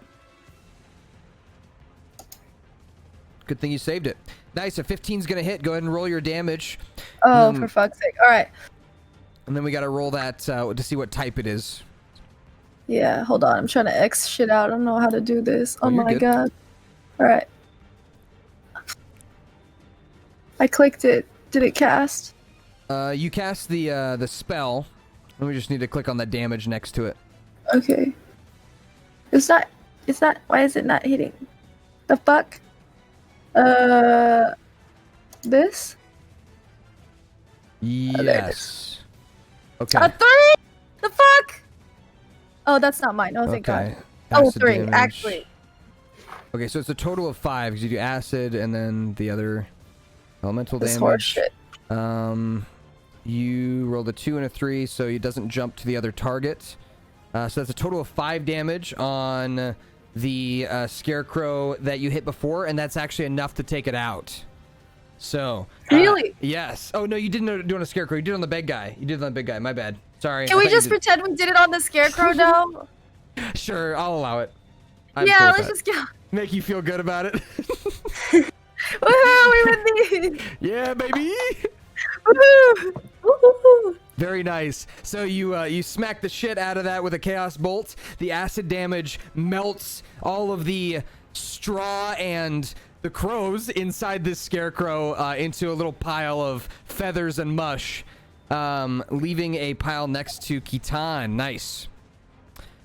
Good thing you saved it. Nice. A 15's gonna hit. Go ahead and roll your damage. Oh, for fuck's sake. All right. And then we gotta roll that to see what type it is. Yeah, hold on. I'm trying to X shit out. I don't know how to do this. Oh, Oh you're my good. god. All right. I clicked it. Did it cast? You cast the spell. And we just need to click on the damage next to it. Okay. It's not. Why is it not hitting? The fuck? This? Yes. Okay. A 3? The fuck? Oh, that's not mine. Oh, thank God. Oh, Acid 3, damage. actually. Okay, so it's a total of 5 because you do acid and then the other elemental This damage. horseshit. You rolled a 2 and a 3, so it doesn't jump to the other target. So that's a total of 5 damage on the scarecrow that you hit before, and that's actually enough to take it out. So Really? yes. Oh no, you didn't do it on a scarecrow. You did it on the big guy. You did it on the big guy. My bad. Sorry. Can I we thought you just pretend we did it on the scarecrow now? Sure, I'll allow it. I'm Yeah, cool with let's that. just go. Make you feel good about it. Woohoo! We win these. Yeah, baby. Woohoo! Woohoo! Very nice. So you smack the shit out of that with a chaos bolt. The acid damage melts all of the straw and the crows inside this scarecrow into a little pile of feathers and mush, leaving a pile next to Kitan. Nice.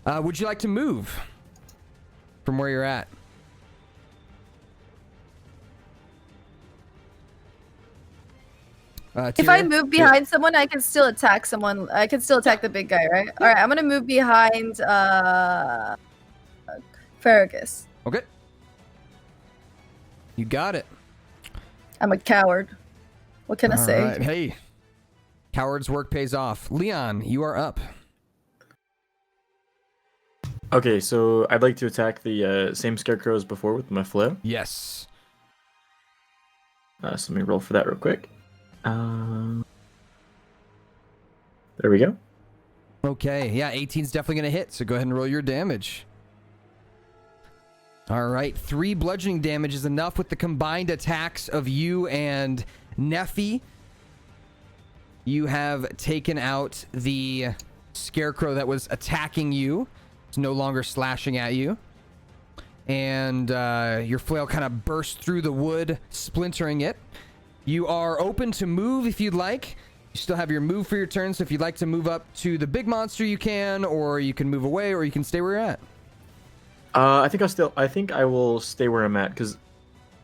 Would you like to move from where you're at? If I Tira? move behind someone, I can still attack someone. I can still attack the big guy, right? All right, I'm gonna move behind Farragus. Okay. You got it. I'm a coward. What can I All say? right. Hey, coward's work pays off. Leon, you are up. Okay, so I'd like to attack the same scarecrow as before with my flail. Yes. So let me roll for that real quick. There we go. Okay. Yeah, 18's definitely going to hit, so go ahead and roll your damage. All right. 3 bludgeoning damage is enough with the combined attacks of you and Nephi. You have taken out the scarecrow that was attacking you. It's no longer slashing at you. And your flail kind of bursts through the wood, splintering it. You are open to move if you'd like. You still have your move for your turn, so if you'd like to move up to the big monster, you can, or you can move away, or you can stay where you're at. I think I will stay where I'm at because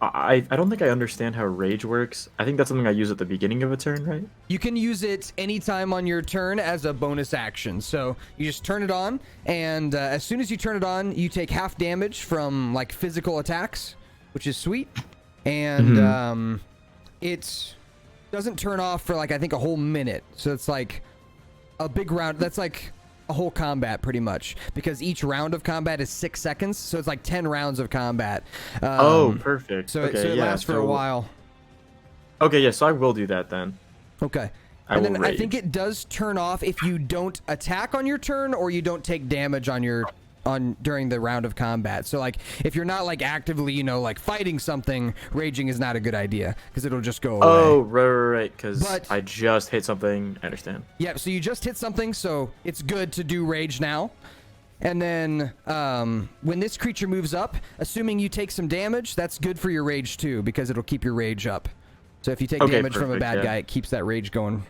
I don't think I understand how rage works. I think that's something I use at the beginning of a turn, right? You can use it anytime on your turn as a bonus action. So you just turn it on, and as soon as you turn it on, you take half damage from like physical attacks, which is sweet. And it doesn't turn off for like I think a whole minute. So it's like a big round. That's like a whole combat pretty much, because each round of combat is 6 seconds, so it's like 10 rounds of combat. Oh, perfect. So, Okay, so it yeah, lasts for a while. Okay, yeah, so I will do that then. Okay. I And will then I rage. think it does turn off if you don't attack on your turn or you don't take damage during the round of combat. So like if you're not like actively, like fighting something, raging is not a good idea because it'll just go away. Oh, right, because But- I just hit something. I understand. Yeah, so you just hit something, so it's good to do rage now. And then when this creature moves up, assuming you take some damage, that's good for your rage too, because it'll keep your rage up. So if you take Okay, damage from a perfect, bad yeah. guy, it keeps that rage going.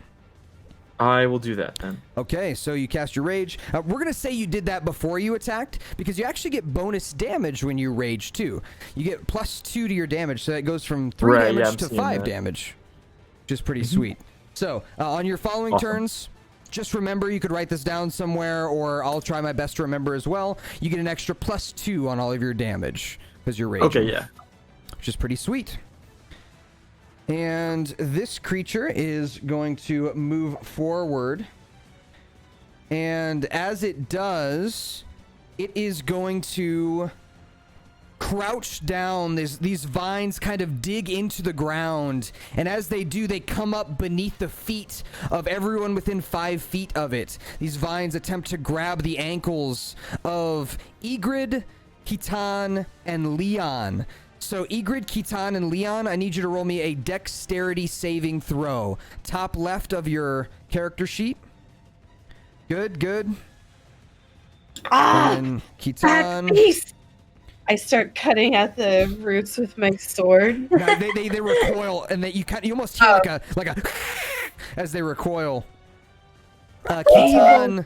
I will do that then. Okay, so you cast your rage. We're going to say you did that before you attacked, because you actually get bonus damage when you rage too. You get +2 to your damage, so that goes from 3 Right, yeah, damage I'm to seeing 5 that. damage, which is pretty sweet. So on your following Awesome. turns, just remember, you could write this down somewhere, or I'll try my best to remember as well. You get an extra +2 on all of your damage because you're raging. Okay, yeah. Which is pretty sweet. And this creature is going to move forward. And as it does, it is going to crouch down. These vines kind of dig into the ground. And as they do, they come up beneath the feet of everyone within 5 feet of it. These vines attempt to grab the ankles of Ygritte, Kitan, and Leon. So Egrid, Kitan, and Leon, I need you to roll me a dexterity saving throw. Top left of your character sheet. Good, good. And Kitan. Beast! I start cutting at the roots with my sword. No, they recoil, and you almost hear like a as they recoil. Kitan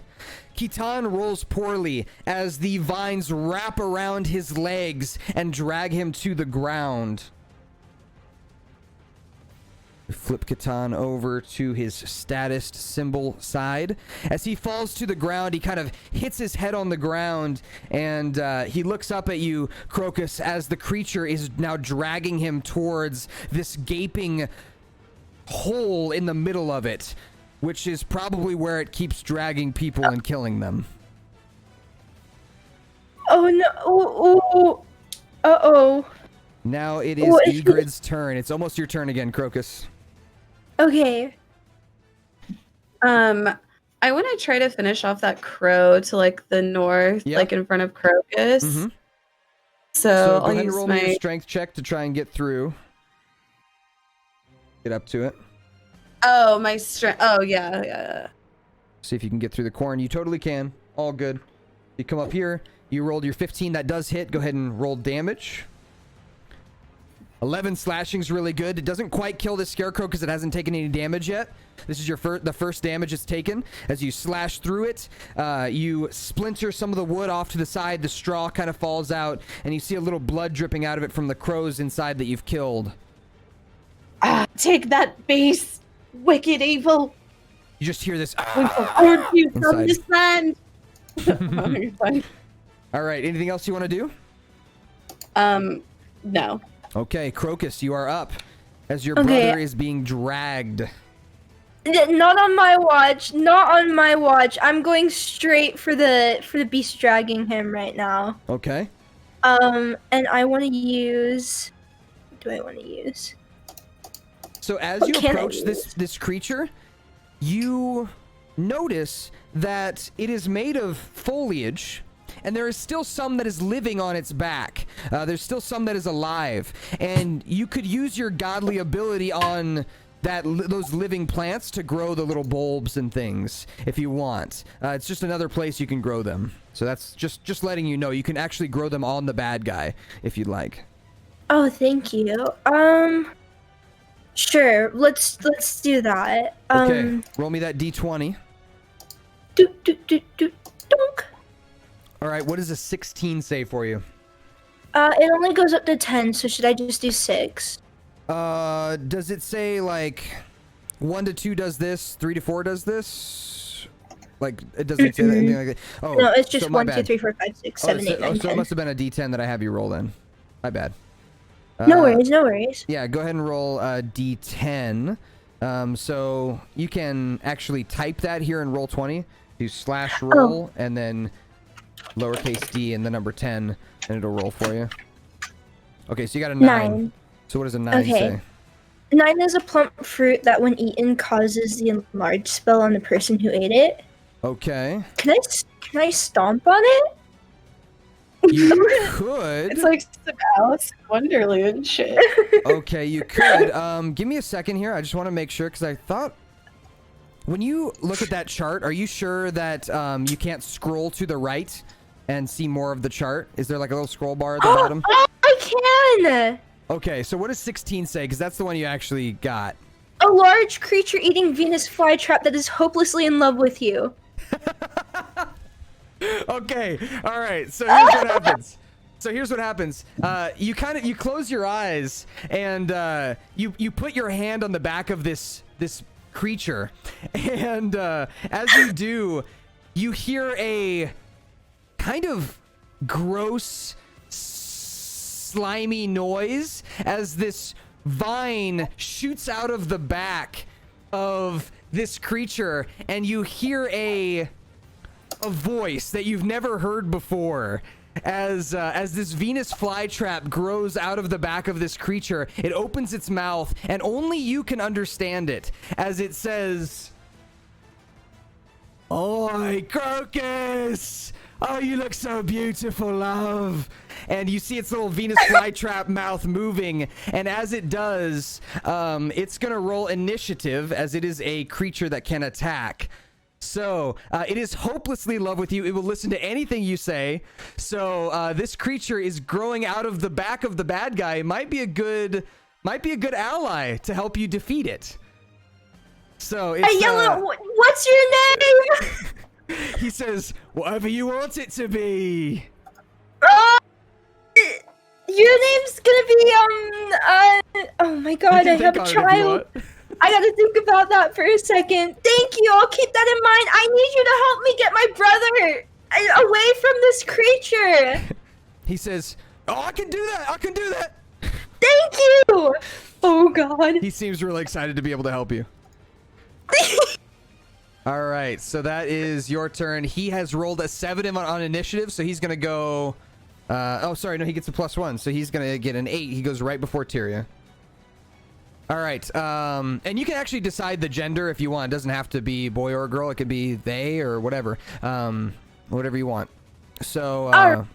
rolls poorly as the vines wrap around his legs and drag him to the ground. Flip Kitan over to his status symbol side. As he falls to the ground, he kind of hits his head on the ground, and he looks up at you, Crocus, as the creature is now dragging him towards this gaping hole in the middle of it, which is probably where it keeps dragging people and killing them. Oh no! Oh, uh-oh. Now it is Egrid's turn. It's almost your turn again, Crocus. Okay. I want to try to finish off that crow to like the north, like in front of Crocus. Mm-hmm. So go I'll ahead and use roll me a strength check to try and get through. Get up to it. Oh, my strength. Oh, yeah. See if you can get through the corn. You totally can. All good. You come up here. You rolled your 15. That does hit. Go ahead and roll damage. 11 slashing's really good. It doesn't quite kill this scarecrow because it hasn't taken any damage yet. This is the first damage it's taken. As you slash through it, you splinter some of the wood off to the side. The straw kind of falls out, and you see a little blood dripping out of it from the crows inside that you've killed. Take that beast, wicked evil. You just hear this. We will you from inside. this land. Oh, you're fine. All right. Anything else you want to do? No. Okay, Crocus, you are up as your brother is being dragged. Not on my watch. Not on my watch. I'm going straight for the beast dragging him right now. Okay. And I want to use. What do I want to use? So as you approach this creature, you notice that it is made of foliage. And there is still some that is living on its back. There's still some that is alive. And you could use your godly ability on those living plants to grow the little bulbs and things if you want. It's just another place you can grow them. So that's just letting you know. You can actually grow them on the bad guy if you'd like. Oh, thank you. Sure. Let's do that. Okay. Roll me that D20. Donk. All right, what does a 16 say for you? It only goes up to 10, so should I just do 6? Does it say like 1 to 2 does this, 3 to 4 does this? Like it doesn't say anything like that. Oh, no, it's just so my 1, 2, 3, 4, 5, 6, 7, 8, 9, 10. So it must have been a D10 that I have you roll then. My bad. No worries. Yeah, go ahead and roll a D10. So you can actually type that here in Roll20. Do /roll and then lowercase d and the number 10, and it'll roll for you. Okay, so you got a 9. So what does a 9 say? 9 is a plump fruit that when eaten causes the enlarge spell on the person who ate it. Okay. Can I stomp on it? You could. It's like some Alice in Wonderland shit. Okay, you could. Give me a second here. I just want to make sure because I thought when you look at that chart, are you sure that you can't scroll to the right and see more of the chart? Is there like a little scroll bar at the bottom? Oh, I can! Okay, so what does 16 say? Because that's the one you actually got. A large creature eating Venus flytrap that is hopelessly in love with you. Okay, all right. So here's what happens. You close your eyes and you put your hand on the back of this creature, and as you do, you hear a kind of gross, slimy noise as this vine shoots out of the back of this creature, and you hear a voice that you've never heard before. As this Venus flytrap grows out of the back of this creature, it opens its mouth, and only you can understand it, as it says, "Oi, Crocus! Oh, you look so beautiful, love. And you see its little Venus flytrap mouth moving, and as it does, it's gonna roll initiative as it is a creature that can attack. So it is hopelessly in love with you. It will listen to anything you say. So this creature is growing out of the back of the bad guy. It might be a good ally to help you defeat it. So it's, Hey, Yellow, what's your name? he says, whatever you want it to be. Your name's gonna be oh my god, I have a child. I gotta think about that for a second. Thank you, I'll keep that in mind. I need you to help me get my brother away from this creature. He says, oh, I can do that. I can do that. Thank you. Oh god. He seems really excited to be able to help you. All right, so that is your turn. He has rolled a 7 on initiative, so he's gonna go. Oh, sorry, no, he gets a +1, so he's gonna get an 8. He goes right before Tyria. All right, and you can actually decide the gender if you want. It doesn't have to be boy or girl. It could be they or whatever, whatever you want. So,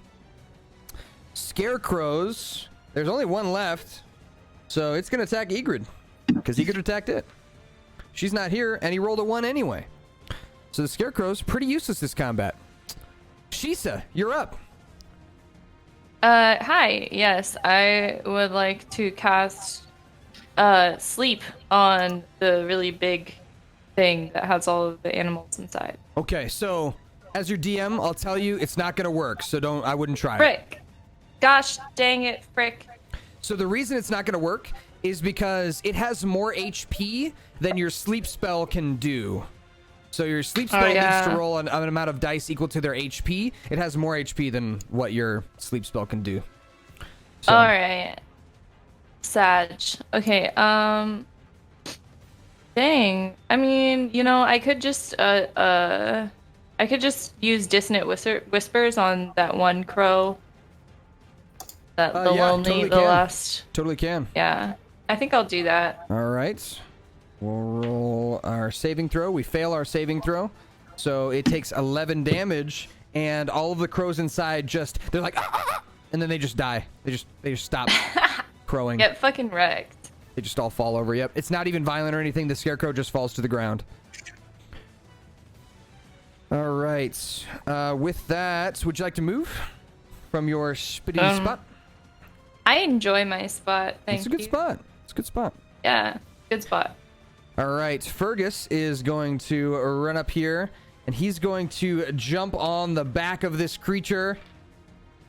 scarecrows. There's only one left, so it's gonna attack Egrid because Egrid attacked it. She's not here, and he rolled a 1 anyway. So the scarecrow's pretty useless this combat. Shisa, you're up. Hi. Yes, I would like to cast sleep on the really big thing that has all of the animals inside. Okay, so as your DM, I'll tell you it's not gonna work, so I wouldn't try it. Frick. Gosh dang it, frick. So the reason it's not gonna work is because it has more HP than your sleep spell can do. So your sleep spell needs to roll an amount of dice equal to their HP. It has more HP than what your sleep spell can do. So. All right. Sag. Okay. Dang. I mean, you know, I could just use dissonant whispers on that one crow. The lonely, totally the can. last. Totally can. Yeah. I think I'll do that. All right. We'll roll our saving throw. We fail our saving throw. So it takes 11 damage, and all of the crows inside they're like, ah! And then they just die. They just stop crowing. Get fucking wrecked. They just all fall over. Yep. It's not even violent or anything. The scarecrow just falls to the ground. All right. With that, would you like to move from your spitty spot? I enjoy my spot. Thank you. It's a good spot. It's a good spot. Yeah, good spot. All right. Fergus is going to run up here, and he's going to jump on the back of this creature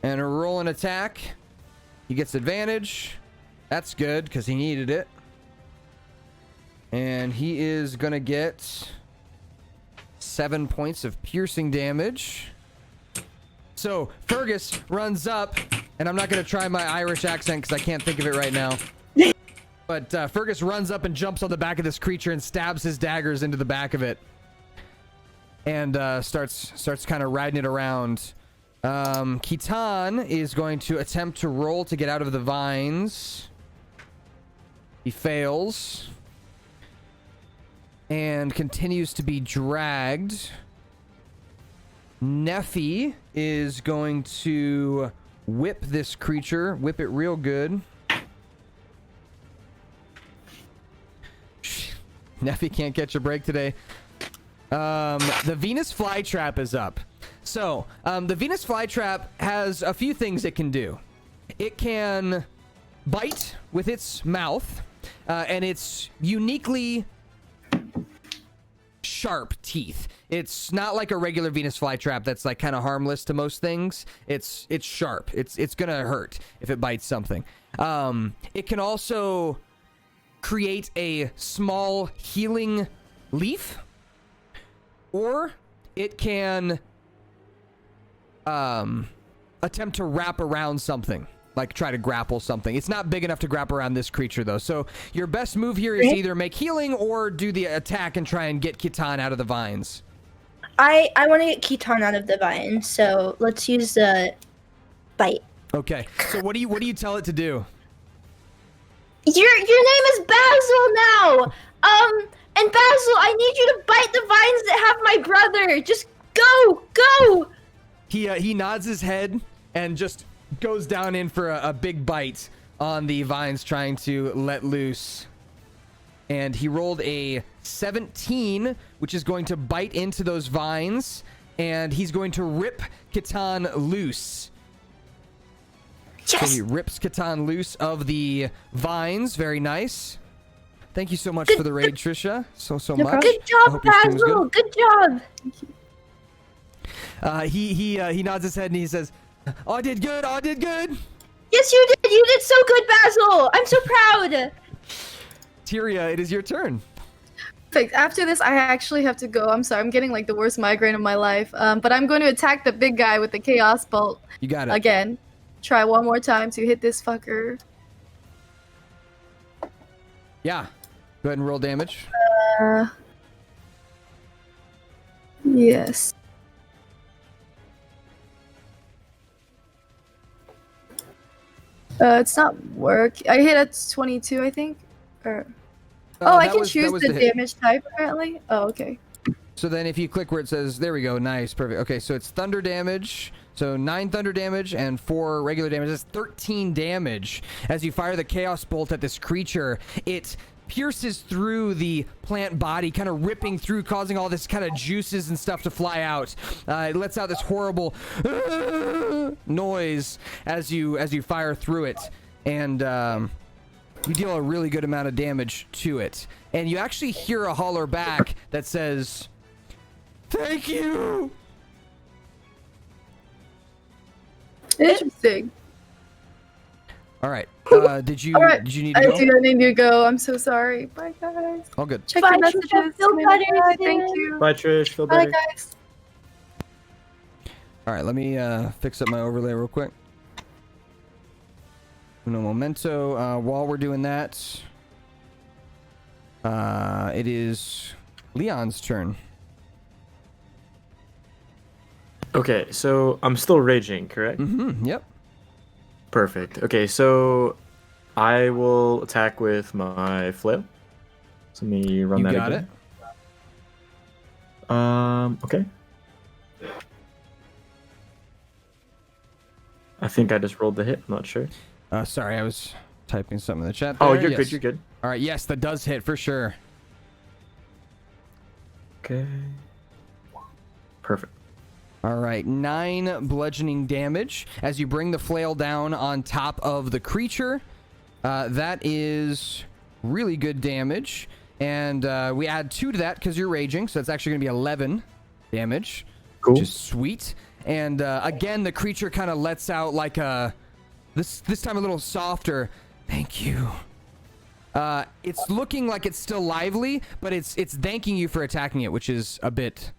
and roll an attack. He gets advantage. That's good because he needed it. And he is going to get 7 points of piercing damage. So Fergus runs up, and I'm not going to try my Irish accent because I can't think of it right now. But Fergus runs up and jumps on the back of this creature and stabs his daggers into the back of it. And starts kind of riding it around. Kitan is going to attempt to roll to get out of the vines. He fails. And continues to be dragged. Neffy is going to whip this creature. Whip it real good. Neffy can't catch a break today. The Venus flytrap is up. So, the Venus flytrap has a few things it can do. It can bite with its mouth, and it's uniquely sharp teeth. It's not like a regular Venus flytrap that's like kind of harmless to most things. It's sharp. It's gonna hurt if it bites something. It can also create a small healing leaf, or it can attempt to wrap around something, like try to grapple something. It's not big enough to grab around this creature though, so your best move here is either make healing or do the attack and try and get Kitan out of the vines. I want to get Kitan out of the vine, so let's use the bite. Okay, so what do you tell it to do? Your name is Basil now. And Basil, I need you to bite the vines that have my brother. Just go. He nods his head and just goes down in for a big bite on the vines, trying to let loose. And he rolled a 17, which is going to bite into those vines, and he's going to rip Catan loose. Yes! So he rips Catan loose of the vines. Very nice. Thank you so much for the raid, Trisha. So No much. Good I job, hope your stream was Basil. Good job. He nods his head and he says, "I did good. I did good." Yes, you did. You did so good, Basil. I'm so proud. Tyria, it is your turn. Perfect. After this, I actually have to go. I'm sorry. I'm getting like the worst migraine of my life. But I'm going to attack the big guy with the Chaos Bolt You got it. again. Try one more time to hit this fucker. Yeah. Go ahead and roll damage. Yes. It's not work. I hit at 22, I think. Or I that can was- choose that was the hit. damage type apparently. Oh, okay. So then if you click where it says, there we go, nice, perfect. Okay, so it's thunder damage. So 9 thunder damage and 4 regular damage. That's 13 damage. As you fire the Chaos Bolt at this creature, it pierces through the plant body, kind of ripping through, causing all this kind of juices and stuff to fly out. It lets out this horrible noise as you fire through it. And you deal a really good amount of damage to it. And you actually hear a holler back that says, "Thank you!" Interesting. All right. All Did you right. need I to go? do need to go. I'm so sorry. Bye, guys. All good. Check Bye, your Trisha. messages. Feel better Bye. soon. Thank you. Bye, Trish. Feel Bye, better. guys. All right. Let me fix up my overlay real quick. Uno momento. While we're doing that, it is Leon's turn. Okay, so I'm still raging, correct? Mm-hmm. Yep. Perfect. Okay, so I will attack with my flail. So let me run You that got again. Okay. I think I just rolled the hit. I'm not sure. Sorry, I was typing something in the chat. Oh, there. you're Yes. good. You're good. All right. Yes, that does hit for sure. Okay. Perfect. All right, 9 bludgeoning damage as you bring the flail down on top of the creature. That is really good damage. And we add 2 to that because you're raging, so that's actually going to be 11 damage, Cool. which is sweet. And again, the creature kind of lets out like a... This time a little softer. Thank you. It's looking like it's still lively, but it's thanking you for attacking it, which is a bit...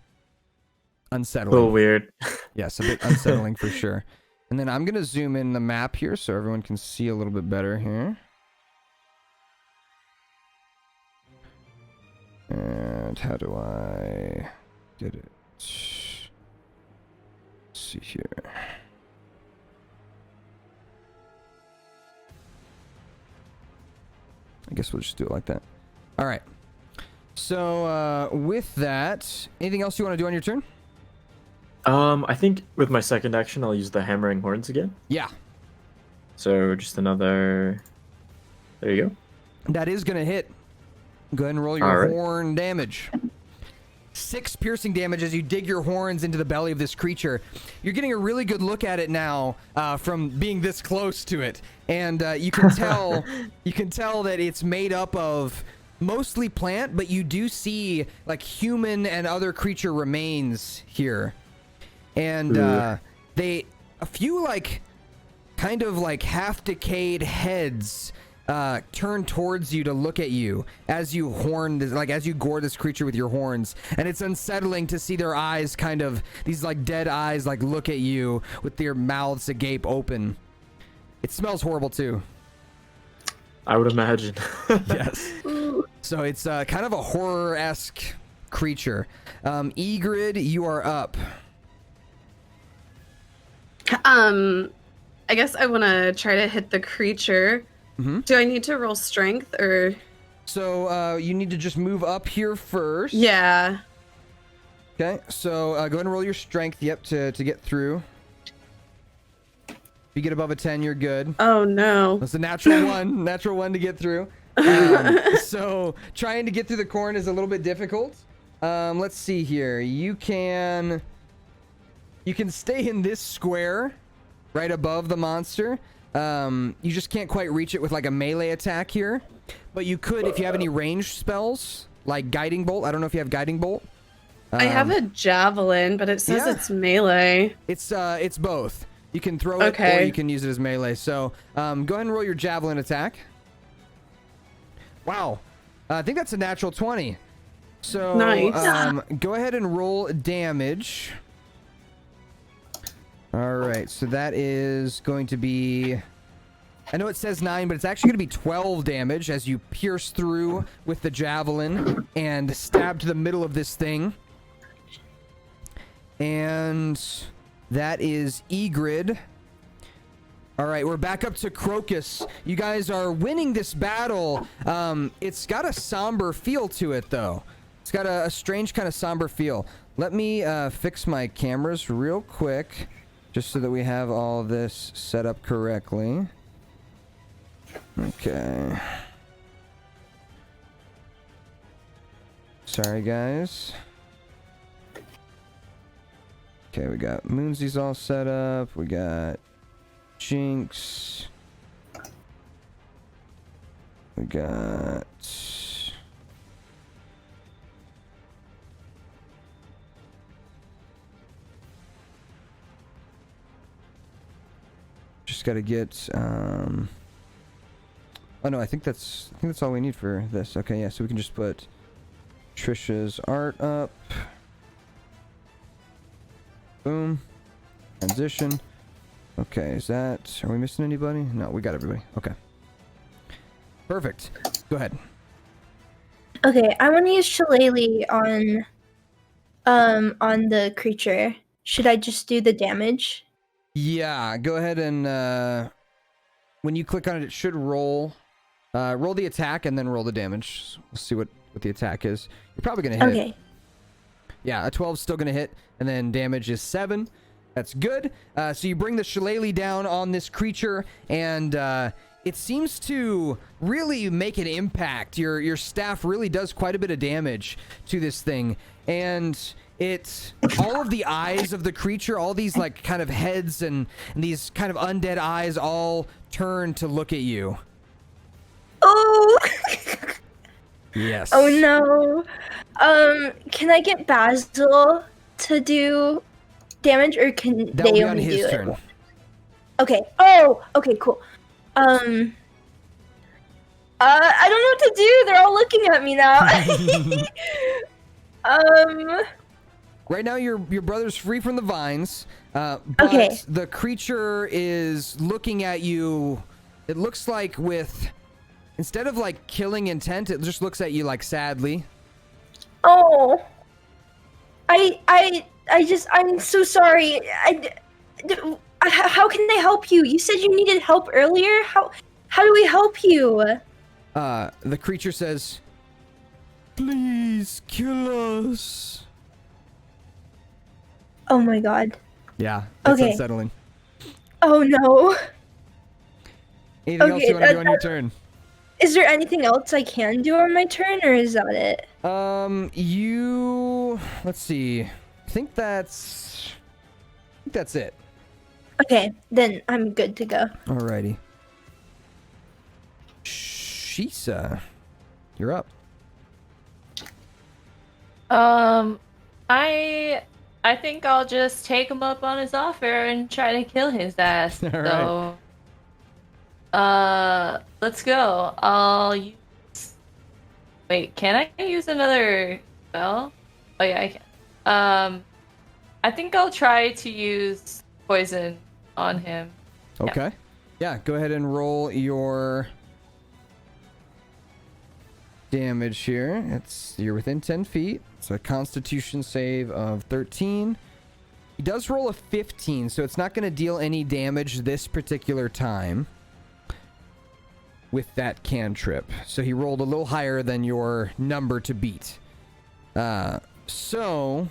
unsettling. A little weird. Yes, a bit unsettling for sure. And then I'm going to zoom in the map here so everyone can see a little bit better here. And how do I get it? Let's see here. I guess we'll just do it like that. All right. So with that, anything else you want to do on your turn? I think with my second action, I'll use the hammering horns again. Yeah. So just another. There you go. That is going to hit. Go ahead and roll your All right. horn damage. 6 piercing damage as you dig your horns into the belly of this creature. You're getting a really good look at it now from being this close to it, and you can tell that it's made up of mostly plant, but you do see like human and other creature remains here, and a few like kind of like half decayed heads turn towards you to look at you as you gore this creature with your horns, and it's unsettling to see their eyes, kind of these like dead eyes, like look at you with their mouths agape open. It smells horrible too. I would imagine. Yes. So it's kind of a horror-esque creature. Egrid, you are up. I guess I want to try to hit the creature. Mm-hmm. Do I need to roll strength or? So you need to just move up here first. Yeah. Okay, so go ahead and roll your strength, yep, to get through. If you get above a 10, you're good. Oh no. That's a natural one to get through. So trying to get through the corn is a little bit difficult. Let's see here. You can stay in this square right above the monster. You just can't quite reach it with like a melee attack here. But you could if you have any ranged spells, like Guiding Bolt. I don't know if you have Guiding Bolt. I have a javelin, but it says it's melee. It's both. You can throw it or you can use it as melee. So go ahead and roll your javelin attack. Wow. I think that's a natural 20. So nice. Go ahead and roll damage. All right. So that is going to be... I know it says 9, but it's actually going to be 12 damage as you pierce through with the javelin and stab to the middle of this thing. And that is Egrid. All right, we're back up to Crocus. You guys are winning this battle. It's got a somber feel to it, though. It's got a strange kind of somber feel. Let me fix my cameras real quick, just so that we have all this set up correctly. Okay. Sorry, guys. Okay, we got Moonsy's all set up. We got Jinx. We got... Just gotta get, oh no, I think that's all we need for this. Okay, yeah, so we can just put Trisha's art up. Boom. Transition. Okay, is that... Are we missing anybody? No, we got everybody. Okay. Perfect. Go ahead. Okay, I want to use Shillelagh on the creature. Should I just do the damage? Yeah, go ahead and when you click on it, it should roll. Roll the attack and then roll the damage. We'll see what the attack is. You're probably gonna hit. Okay. Yeah, a 12 is still gonna hit, and then damage is 7. That's good. So you bring the shillelagh down on this creature, and it seems to really make an impact. Your staff really does quite a bit of damage to this thing, and all of the eyes of the creature, all these like kind of heads and these kind of undead eyes all turn to look at you. Oh. Yes. Oh no. Can I get Basil to do damage, or can That'll they be on only his do turn. it? Okay. Oh, okay, cool. I don't know what to do. They're all looking at me now. Right now, your brother's free from the vines, but Okay. the creature is looking at you. It looks like instead of like killing intent, it just looks at you like sadly. Oh. I'm so sorry. How can they help you? You said you needed help earlier. How do we help you? The creature says, "Please kill us." Oh my god. Yeah, that's Okay. unsettling. Oh no. Anything else you want to do on your that- turn? Is there anything else I can do on my turn, or is that it? Let's see. I think that's it. Okay, then I'm good to go. Alrighty. Shisa, you're up. I think I'll just take him up on his offer and try to kill his ass. All So, let's go. I'll use. Wait, can I use another spell? Oh yeah, I can. I think I'll try to use poison on him. Okay. Yeah, go ahead and roll your damage here. You're within 10 feet. So a constitution save of 13. He does roll a 15, so it's not going to deal any damage this particular time with that cantrip. So he rolled a little higher than your number to beat. So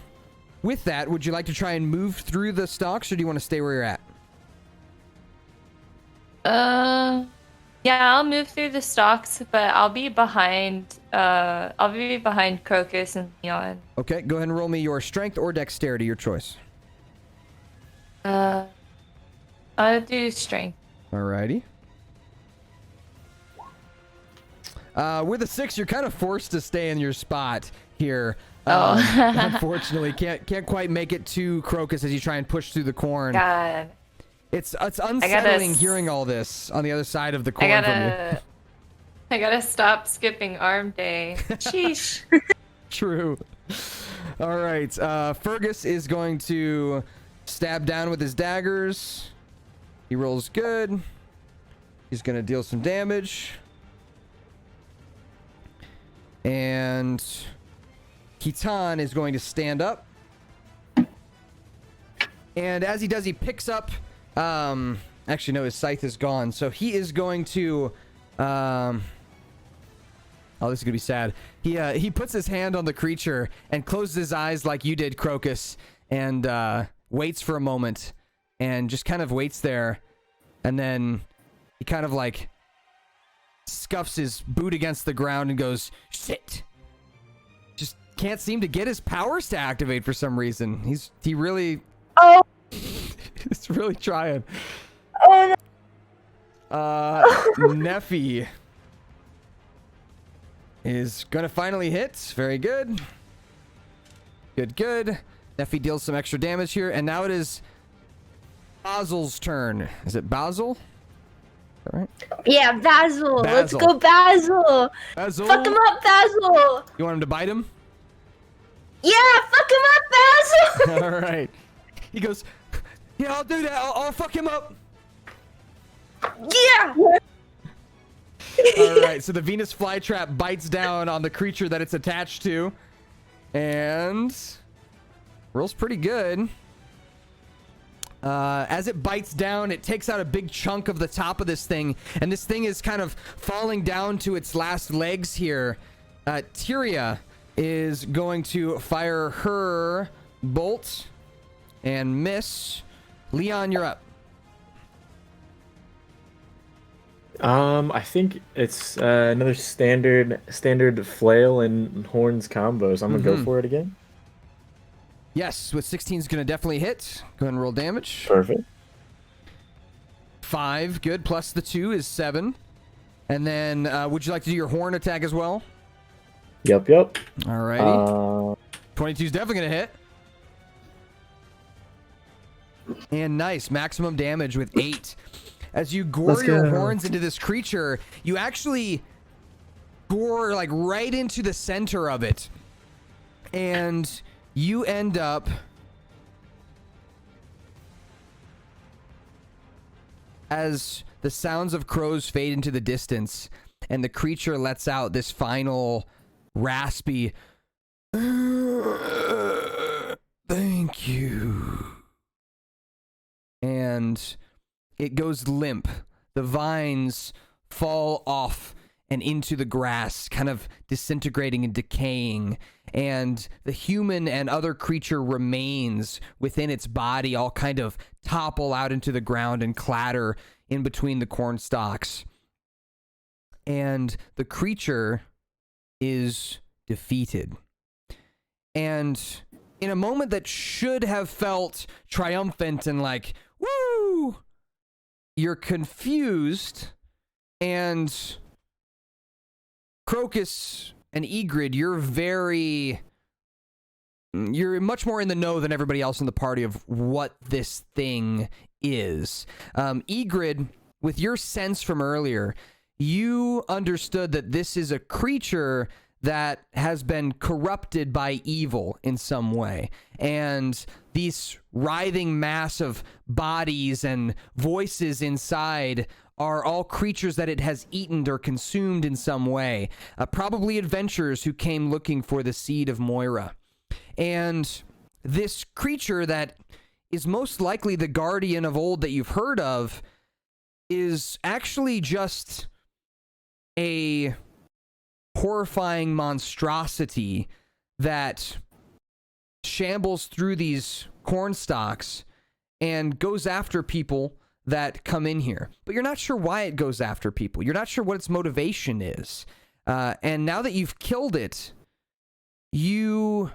with that, would you like to try and move through the stalks, or do you want to stay where you're at? Yeah, I'll move through the stalks, but I'll be behind. I'll be behind Crocus and Leon. Okay, go ahead and roll me your strength or dexterity, your choice. I'll do strength. Alrighty. With a 6, you're kind of forced to stay in your spot here. Unfortunately, can't quite make it to Crocus as you try and push through the corn. God. It's unsettling hearing all this on the other side of the corn from you. I gotta stop skipping arm day. Sheesh. True. All right. Fergus is going to stab down with his daggers. He rolls good. He's going to deal some damage. And Kitan is going to stand up. And as he does, he picks up... actually, no, his scythe is gone. So he is going to... oh, this is going to be sad. He puts his hand on the creature and closes his eyes like you did, Crocus, and waits for a moment and just kind of waits there. And then he kind of like scuffs his boot against the ground and goes, "Shit." Just can't seem to get his powers to activate for some reason. He really... Oh. He's really trying. Oh no. Neffy is gonna finally hit. Very good. Good. Neffy deals some extra damage here, and now it is Basil's turn. Is it Basil? Is that right? Yeah, Basil. Let's Basil. go, Basil. Basil. Fuck him up, Basil. You want him to bite him? Yeah, fuck him up, Basil. All right. He goes, "Yeah, I'll do that. I'll fuck him up." Yeah. All right, so the Venus flytrap bites down on the creature that it's attached to, and rolls pretty good. As it bites down, it takes out a big chunk of the top of this thing, and this thing is kind of falling down to its last legs here. Tyria is going to fire her bolt and miss. Leon, you're up. I think it's another standard flail and horns combo, so I'm gonna go for it again. Yes, with 16 is going to definitely hit. Go ahead and roll damage. Perfect. 5, good, plus the 2 is 7. And then, would you like to do your horn attack as well? Yep. Alrighty. 22 is definitely going to hit. And nice, maximum damage with 8. As you gore your horns into this creature, you actually gore like right into the center of it. And you end up as the sounds of crows fade into the distance and the creature lets out this final raspy "Thank you." And it goes limp. The vines fall off and into the grass, kind of disintegrating and decaying. And the human and other creature remains within its body all kind of topple out into the ground and clatter in between the corn stalks. And the creature is defeated. And in a moment that should have felt triumphant and like, woo, you're confused, and Crocus and Egrid, you're much more in the know than everybody else in the party of what this thing is. Egrid, with your sense from earlier, you understood that this is a creature that has been corrupted by evil in some way. And these writhing mass of bodies and voices inside are all creatures that it has eaten or consumed in some way. Probably adventurers who came looking for the seed of Moira. And this creature that is most likely the guardian of old that you've heard of is actually just a horrifying monstrosity that shambles through these corn stalks and goes after people that come in here. But you're not sure why it goes after people. You're not sure what its motivation is. And now that you've killed it, you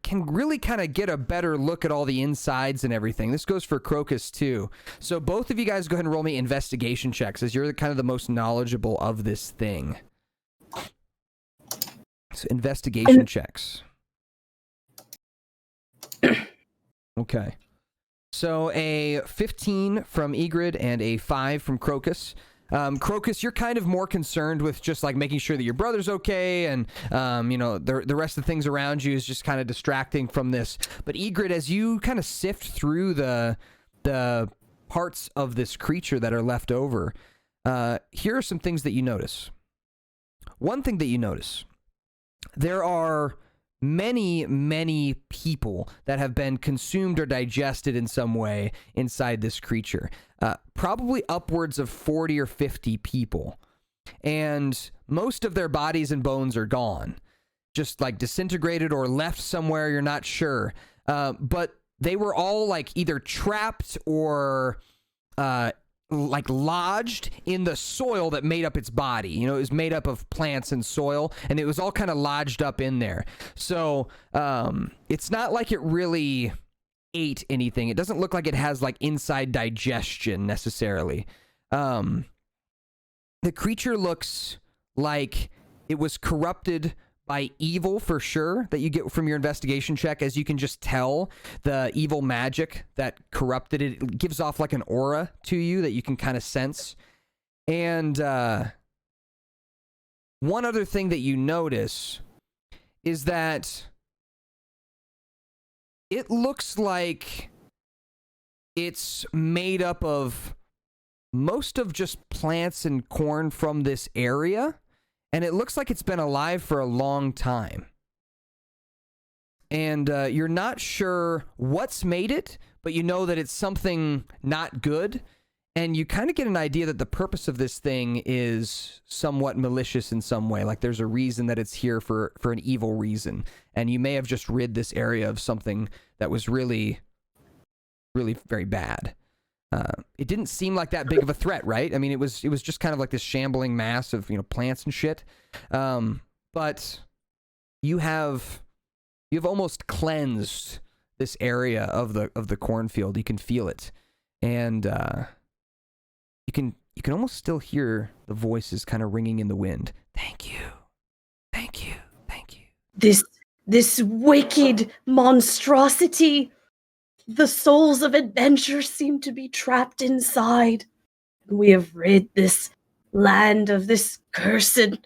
can really kind of get a better look at all the insides and everything. This goes for Crocus too. So both of you guys go ahead and roll me investigation checks, as you're kind of the most knowledgeable of this thing. So investigation checks. Okay. So a 15 from Egrid and a 5 from Crocus. Crocus, you're kind of more concerned with just like making sure that your brother's okay, and you know, the rest of the things around you is just kind of distracting from this. But Egrid, as you kind of sift through the parts of this creature that are left over, here are some things that you notice. One thing that you notice, there are many people that have been consumed or digested in some way inside this creature. Probably upwards of 40 or 50 people. And most of their bodies and bones are gone. Just like disintegrated or left somewhere, you're not sure. But they were all like either trapped or like lodged in the soil that made up its body. You know, it was made up of plants and soil, and it was all kind of lodged up in there. So it's not like it really ate anything. It doesn't look like it has like inside digestion necessarily. The creature looks like it was corrupted by evil for sure, that you get from your investigation check, as you can just tell the evil magic that corrupted it. It gives off like an aura to you that you can kind of sense. And one other thing that you notice is that it looks like it's made up of most of just plants and corn from this area. And it looks like it's been alive for a long time. And you're not sure what's made it, but you know that it's something not good. And you kind of get an idea that the purpose of this thing is somewhat malicious in some way. Like there's a reason that it's here for an evil reason. And you may have just rid this area of something that was really, really very bad. It didn't seem like that big of a threat, right? I mean, it was just kind of like this shambling mass of, you know, plants and shit. But you have almost cleansed this area of the cornfield. You can feel it, and you can almost still hear the voices kind of ringing in the wind. Thank you, thank you, thank you. This wicked monstrosity. The souls of adventure seem to be trapped inside. We have rid this land of this cursed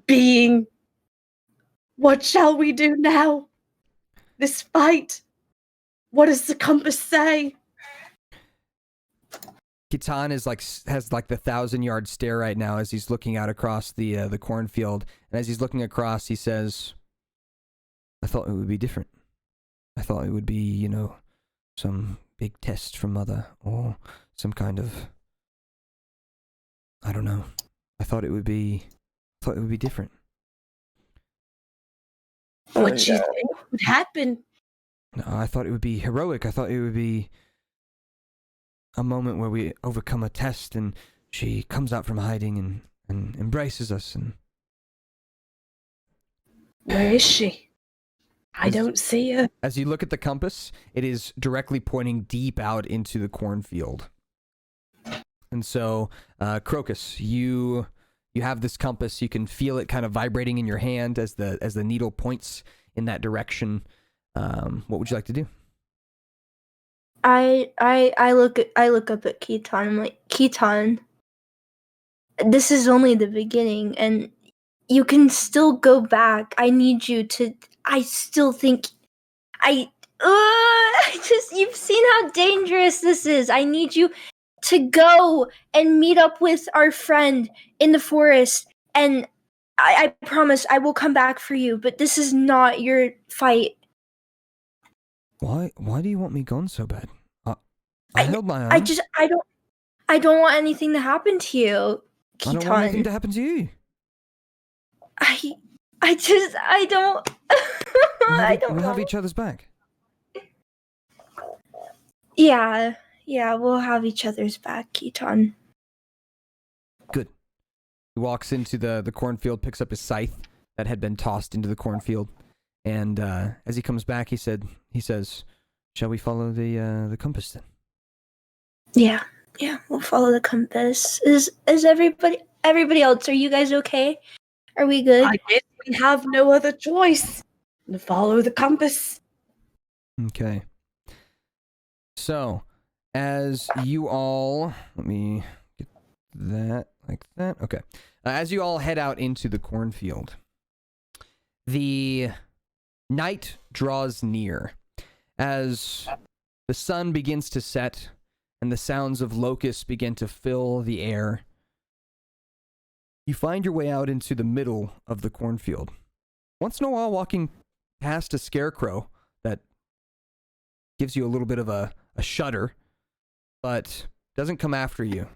being. What shall we do now? This fight? What does the compass say? Kitan has the 1,000-yard stare right now as he's looking out across the cornfield. And as he's looking across, he says, I thought it would be different. I thought it would be, you know, some big test from Mother, or some kind of, I don't know. I thought it would be different. What do you think would happen? No, I thought it would be heroic. I thought it would be a moment where we overcome a test and she comes out from hiding and embraces us. And where is she? I don't see her. As you look at the compass, it is directly pointing deep out into the cornfield. And so, Crocus, you have this compass. You can feel it kind of vibrating in your hand as the needle points in that direction. What would you like to do? I look up at Keaton. I'm like, Keaton, this is only the beginning, and you can still go back. I need you to. I still think you've seen how dangerous this is. I need you to go and meet up with our friend in the forest, and I promise I will come back for you, but this is not your fight. Why do you want me gone so bad? I held my own. I don't want anything to happen to you, Keaton. I don't want anything to happen to you. I don't. I don't we'll know. have each other's back. Yeah, we'll have each other's back, Keaton. Good. He walks into the cornfield, picks up his scythe that had been tossed into the cornfield, and as he comes back, he says, "Shall we follow the compass then?" Yeah, we'll follow the compass. Is everybody else? Are you guys okay? Are we good? I guess we have no other choice to follow the compass. Okay. So, as you all, let me get that like that. Okay. As you all head out into the cornfield, the night draws near. As the sun begins to set and the sounds of locusts begin to fill the air, you find your way out into the middle of the cornfield. Once in a while, walking past a scarecrow that gives you a little bit of a shudder, but doesn't come after you.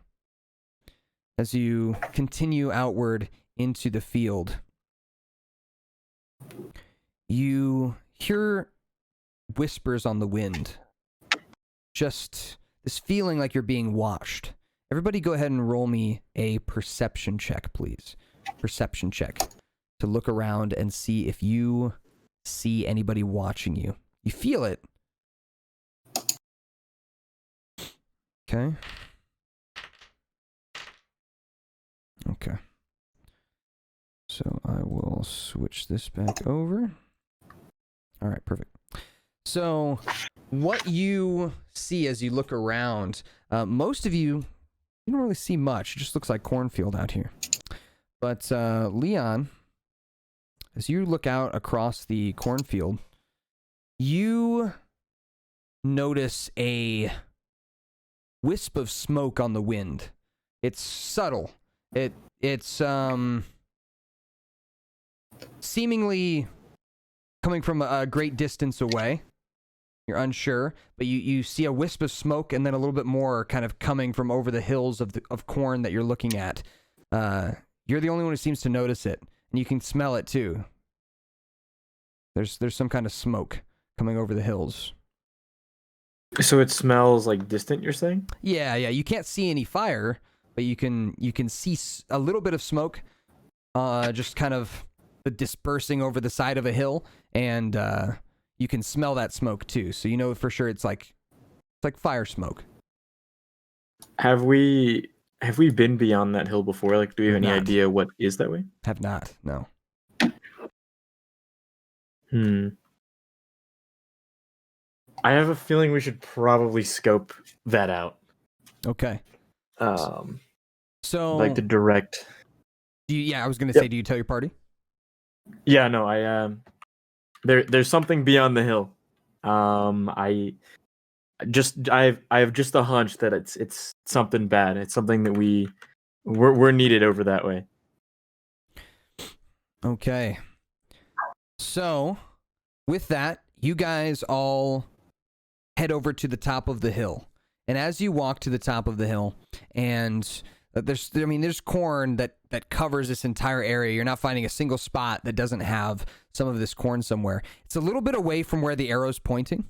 As you continue outward into the field, you hear whispers on the wind. Just this feeling like you're being watched. Everybody go ahead and roll me a perception check, please. Perception check. To look around and see if you see anybody watching you. You feel it. Okay. Okay. So I will switch this back over. All right, perfect. So what you see as you look around, most of you don't really see much. It just looks like cornfield out here. But Leon, as you look out across the cornfield, you notice a wisp of smoke on the wind. It's subtle. It's seemingly coming from a great distance away. You're unsure, but you see a wisp of smoke and then a little bit more kind of coming from over the hills of corn that you're looking at. You're the only one who seems to notice it, and you can smell it too. There's some kind of smoke coming over the hills. So it smells like distant, you're saying? Yeah. You can't see any fire, but you can see a little bit of smoke, just kind of dispersing over the side of a hill, and you can smell that smoke too. So you know for sure it's like fire smoke. Have we been beyond that hill before? Like, do we have any idea what is that way? Have not. No. I have a feeling we should probably scope that out. Okay. So like the direct. I was gonna say, do you tell your party? Yeah, no, I there's something beyond the hill. I have just a hunch that it's something bad. It's something that we're needed over that way. Okay. So, with that, you guys all head over to the top of the hill. And as you walk to the top of the hill, and there's corn that covers this entire area. You're not finding a single spot that doesn't have some of this corn somewhere. It's a little bit away from where the arrow's pointing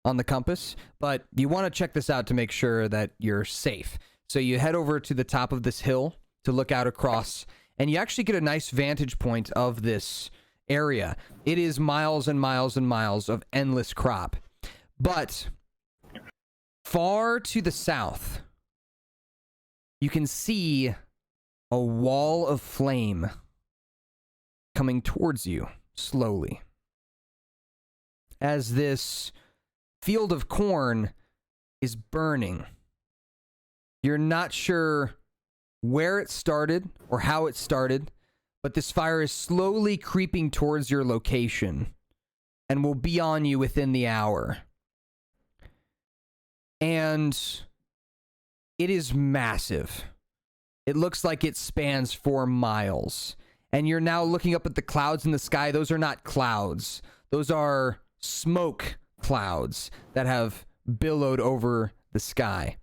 on the compass, but you want to check this out to make sure that you're safe. So you head over to the top of this hill to look out across, and you actually get a nice vantage point of this area. It is miles and miles and miles of endless crop. But far to the south, you can see a wall of flame coming towards you slowly. As this field of corn is burning. You're not sure where it started or how it started, but this fire is slowly creeping towards your location and will be on you within the hour. And it is massive. It looks like it spans 4 miles. And you're now looking up at the clouds in the sky. Those are not clouds. Those are smoke clouds that have billowed over the sky.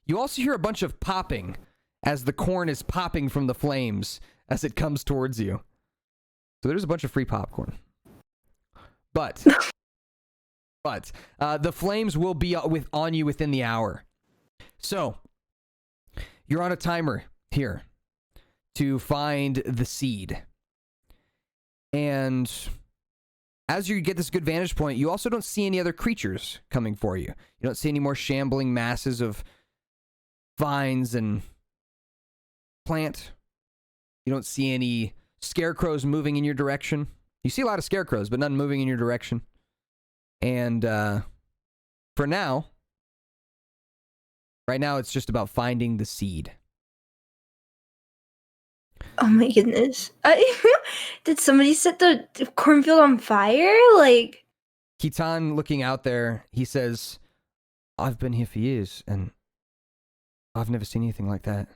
You also hear a bunch of popping as the corn is popping from the flames as it comes towards you. So there's a bunch of free popcorn. But the flames will be on you within the hour. So you're on a timer here to find the seed. And as you get this good vantage point, you also don't see any other creatures coming for you. You don't see any more shambling masses of vines and plant. You don't see any scarecrows moving in your direction. You see a lot of scarecrows, but none moving in your direction. And for now, right now, it's just about finding the seed. Oh my goodness. Did somebody set the cornfield on fire? Like, Kitan, looking out there, he says, I've been here for years, and I've never seen anything like that.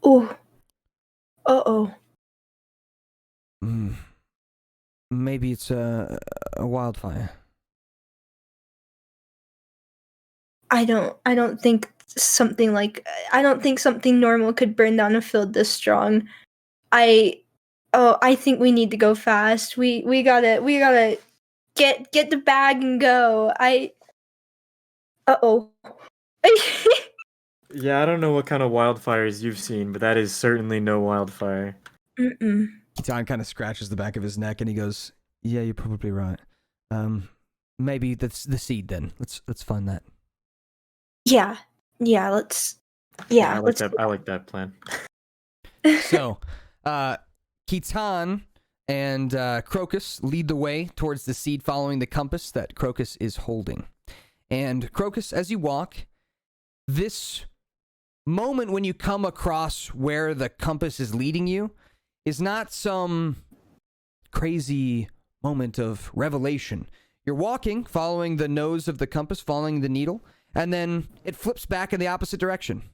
oh. Uh-oh. Maybe it's a wildfire. I don't think something normal could burn down a field this strong. I think we need to go fast. We gotta get the bag and go. Uh-oh. Yeah, I don't know what kind of wildfires you've seen, but that is certainly no wildfire. Mm-mm. Kitan kind of scratches the back of his neck and he goes, yeah, you're probably right. Maybe that's the seed then. Let's find that. Yeah, let's. Yeah, I like that plan. So, Kitan and Crocus lead the way towards the seed, following the compass that Crocus is holding. And Crocus, as you walk, this moment when you come across where the compass is leading you is not some crazy moment of revelation. You're walking, following the nose of the compass, following the needle, and then it flips back in the opposite direction.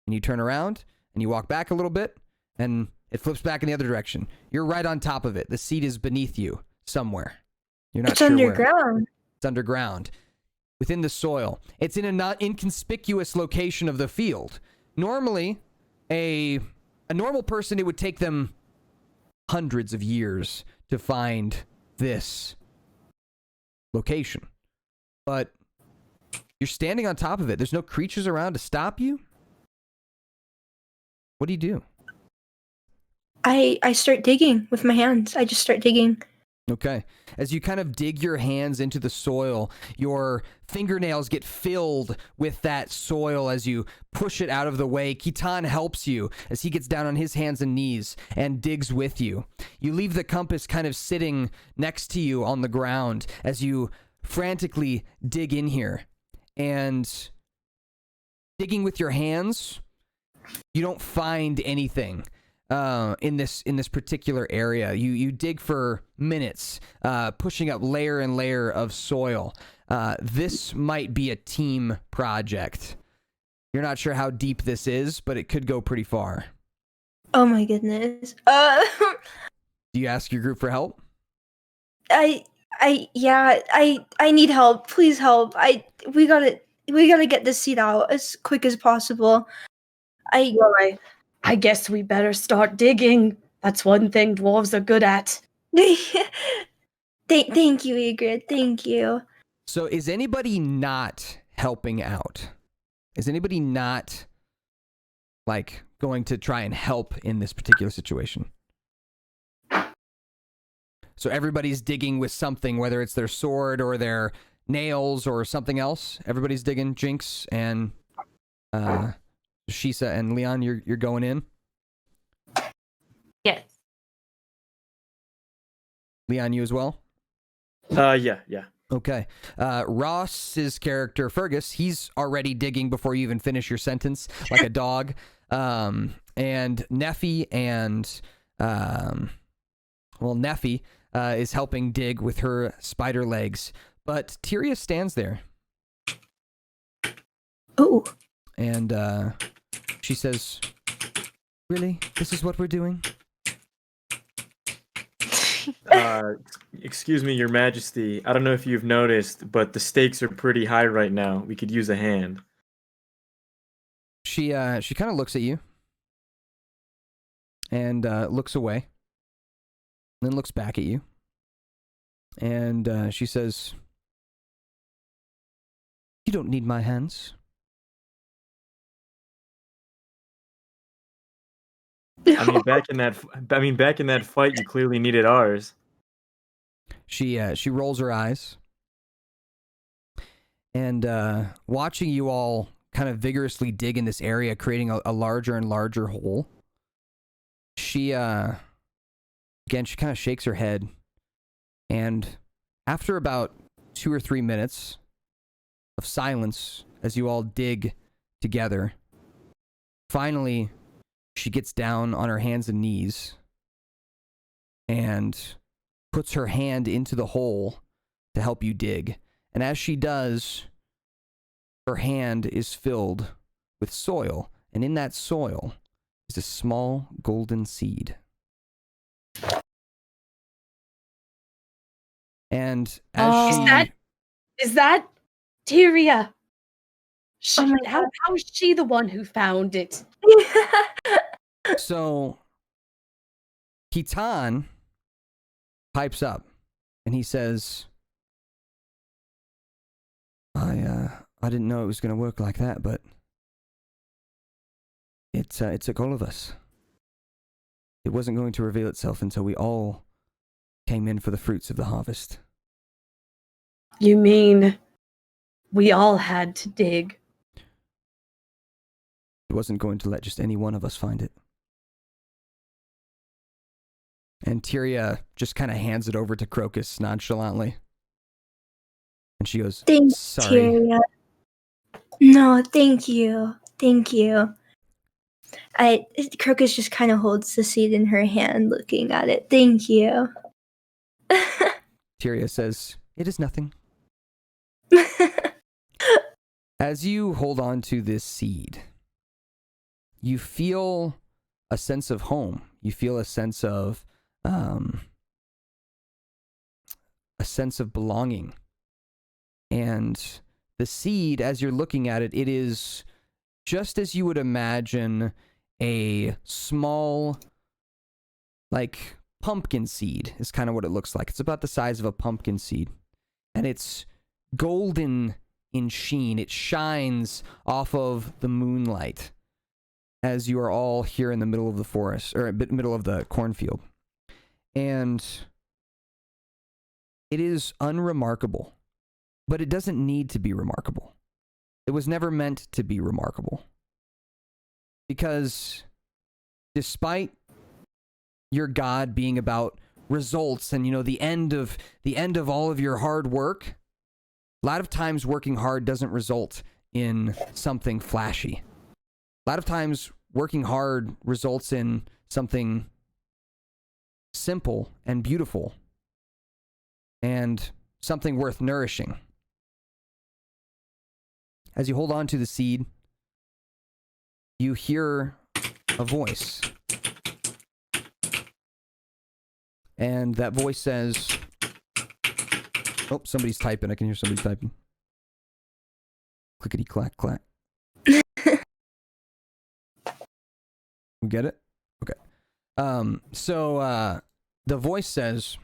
And you turn around, and you walk back a little bit, and it flips back in the other direction. You're right on top of it. The seed is beneath you somewhere. You're not sure where. It's underground. It's underground. Within the soil. It's in a not inconspicuous location of the field. Normally, a normal person, it would take them hundreds of years to find this location. But you're standing on top of it. There's no creatures around to stop you. What do you do? I start digging with my hands. I just start digging. Okay. As you kind of dig your hands into the soil, your fingernails get filled with that soil as you push it out of the way. Kitan helps you as he gets down on his hands and knees and digs with you. You leave the compass kind of sitting next to you on the ground as you frantically dig in here. And digging with your hands, you don't find anything in this particular area. You dig for minutes, pushing up layer and layer of soil. This might be a team project. You're not sure how deep this is, but it could go pretty far. Oh my goodness. Do you ask your group for help? I need help. Please help. We gotta get this seed out as quick as possible. Well, I guess we better start digging. That's one thing dwarves are good at. Thank you, Ygritte. Thank you. So is anybody not helping out? Is anybody not like going to try and help in this particular situation? So everybody's digging with something, whether it's their sword or their nails or something else. Everybody's digging. Jinx and Shisa and Leon, you're going in? Yes. Leon, you as well? Yeah. Okay. Ross's character, Fergus, he's already digging before you even finish your sentence, like a dog. And Neffy and, Neffy is helping dig with her spider legs. But Tyria stands there. Oh. And she says, really? This is what we're doing? Excuse me, Your Majesty. I don't know if you've noticed, but the stakes are pretty high right now. We could use a hand. She kind of looks at you and looks away. then looks back at you. And she says, "You don't need my hands." I mean, back in that fight, you clearly needed ours. She rolls her eyes. And watching you all kind of vigorously dig in this area, creating a larger and larger hole, she kind of shakes her head. And after about 2 or 3 minutes of silence as you all dig together, finally she gets down on her hands and knees and puts her hand into the hole to help you dig. And as she does, her hand is filled with soil, and in that soil is a small golden seed. And as Is that Tyria? Oh my How is she the one who found it? So Kitan pipes up and he says, I didn't know it was going to work like that, but it took all of us. It wasn't going to reveal itself until we all came in for the fruits of the harvest. You mean we all had to dig? It wasn't going to let just any one of us find it. And Tyria just kind of hands it over to Crocus nonchalantly. And she goes, Thanks, "Sorry." Tyria. No, thank you. Thank you. Crocus just kind of holds the seed in her hand, looking at it. Thank you. Tyria says, "It is nothing." As you hold on to this seed, you feel a sense of home. You feel a sense of belonging. And the seed, as you're looking at it, it is just as you would imagine a small, like, pumpkin seed is kind of what it looks like. It's about the size of a pumpkin seed. And it's golden in sheen. It shines off of the moonlight as you are all here in the middle of the forest, or middle of the cornfield. And it is unremarkable, but it doesn't need to be remarkable. It was never meant to be remarkable. Because despite your God being about results and, the end of all of your hard work, a lot of times working hard doesn't result in something flashy. A lot of times working hard results in something simple and beautiful and something worth nourishing. As you hold on to the seed, you hear a voice. And that voice says, oh, somebody's typing. I can hear somebody typing. Clickety clack clack. We get it? Okay. So the voice says,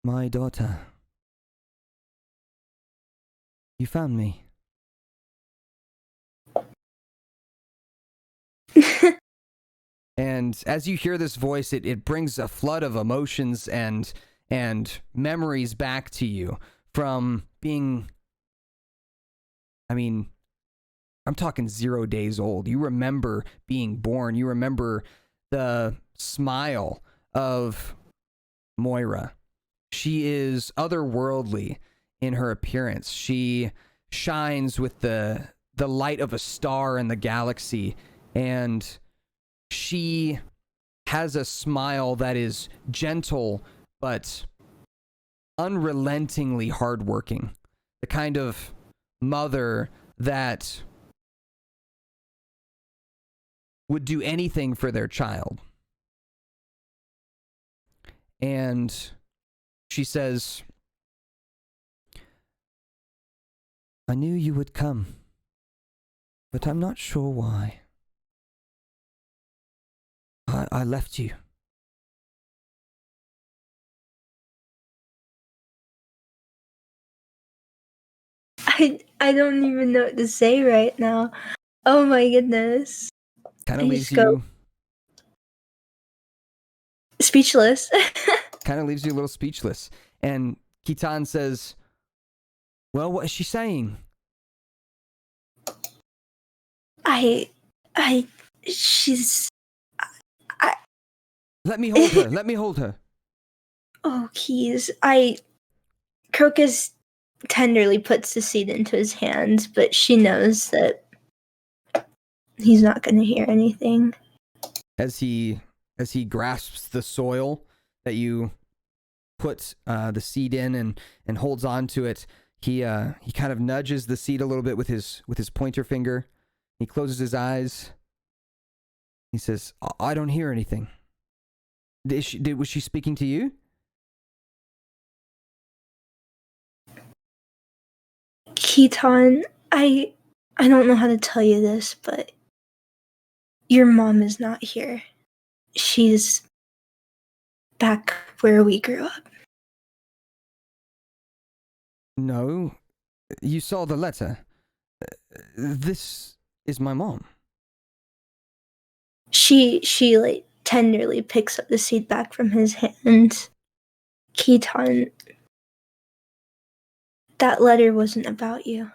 "My daughter, you found me." And as you hear this voice, it brings a flood of emotions and memories back to you from being, I'm talking 0 days old. You remember being born. You remember the smile of Moira. She is otherworldly in her appearance. She shines with the light of a star in the galaxy, and she has a smile that is gentle but unrelentingly hardworking. The kind of mother that would do anything for their child. And she says, "I knew you would come, but I'm not sure why. I left you. I don't even know what to say right now. Oh my goodness. Kind of I leaves just go you. speechless. Kind of leaves you a little speechless. And Kitan says, "Well, what is she saying?" She's. I. Let me hold her. Let me hold her. Oh, Keys. Crocus tenderly puts the seed into his hands, but she knows that he's not going to hear anything. As he grasps the soil that you put the seed in and holds on to it, he kind of nudges the seed a little bit with his pointer finger. He closes his eyes. He says, "I don't hear anything." Was she speaking to you? Keaton, I don't know how to tell you this, but your mom is not here. She's back where we grew up. No. You saw the letter. This is my mom. She like tenderly picks up the seed back from his hand. Keaton, that letter wasn't about you.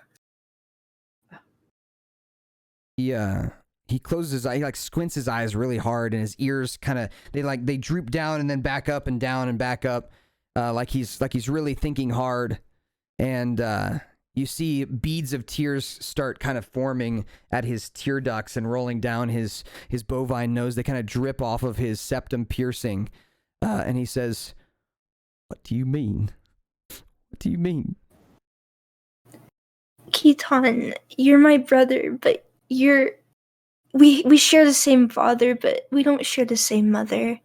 He closes his eye. He like squints his eyes really hard, and his ears kind of they droop down and then back up and down and back up, like he's really thinking hard. And you see beads of tears start kind of forming at his tear ducts and rolling down his bovine nose. They kind of drip off of his septum piercing, and he says, "What do you mean? What do you mean?" Keaton, you're my brother, but we share the same father, but we don't share the same mother.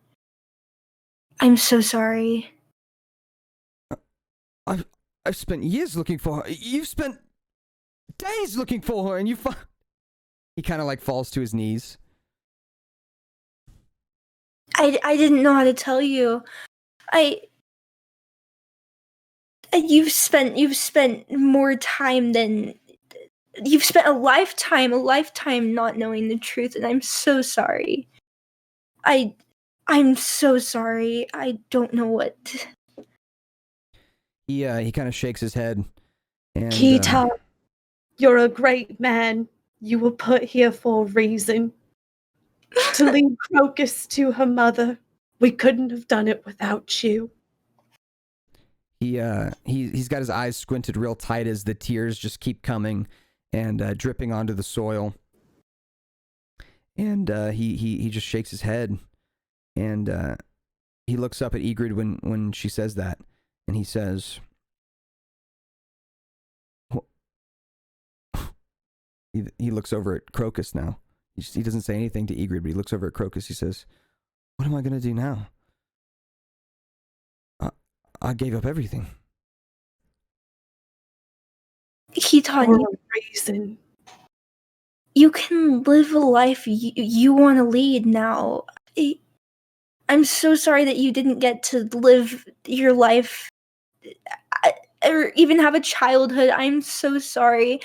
I'm so sorry. I've spent years looking for her. You've spent days looking for her, and He kind of like falls to his knees. I didn't know how to tell you. You've spent more time than you've spent a lifetime not knowing the truth, and I'm so sorry. I'm so sorry. I don't know what. He kind of shakes his head. And Keaton, you're a great man. You were put here for a reason. To lead Crocus to her mother. We couldn't have done it without you. He's got his eyes squinted real tight as the tears just keep coming and dripping onto the soil. And he just shakes his head, and he looks up at Ygritte when she says that, and he says, he looks over at Crocus now. He doesn't say anything to Ygritte, but he looks over at Crocus. He says, "What am I gonna do now? I gave up everything." Keaton, reason. You can live a life you want to lead now. I'm so sorry that you didn't get to live your life or even have a childhood. I'm so sorry.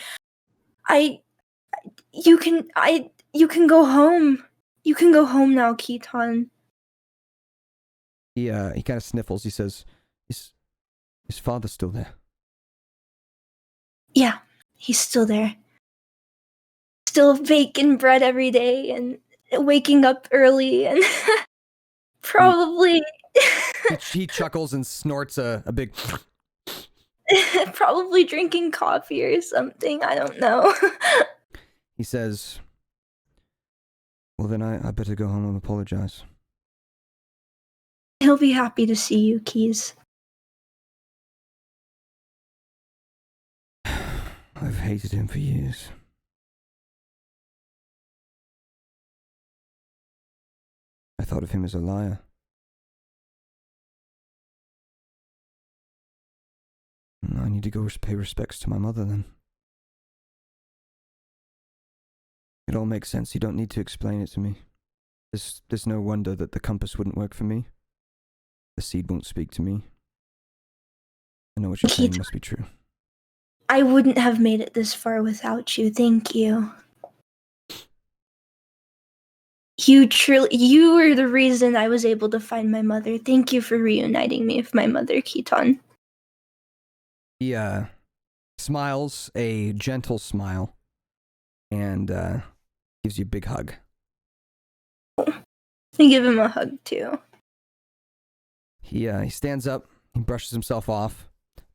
You can go home. You can go home now, Keaton. He kind of sniffles. He says, "His father's still there." Yeah, he's still there. Still baking bread every day and waking up early and probably he chuckles and snorts a big probably drinking coffee or something. I don't know. He says, "Well, then I better go home and apologize." He'll be happy to see you, Keys. I've hated him for years. I thought of him as a liar. I need to go pay respects to my mother then. It all makes sense. You don't need to explain it to me. There's no wonder that the compass wouldn't work for me. The seed won't speak to me. I know what you're saying must be true. I wouldn't have made it this far without you. Thank you. You were the reason I was able to find my mother. Thank you for reuniting me with my mother, Keaton. He smiles a gentle smile and gives you a big hug. I give him a hug too. He stands up, he brushes himself off,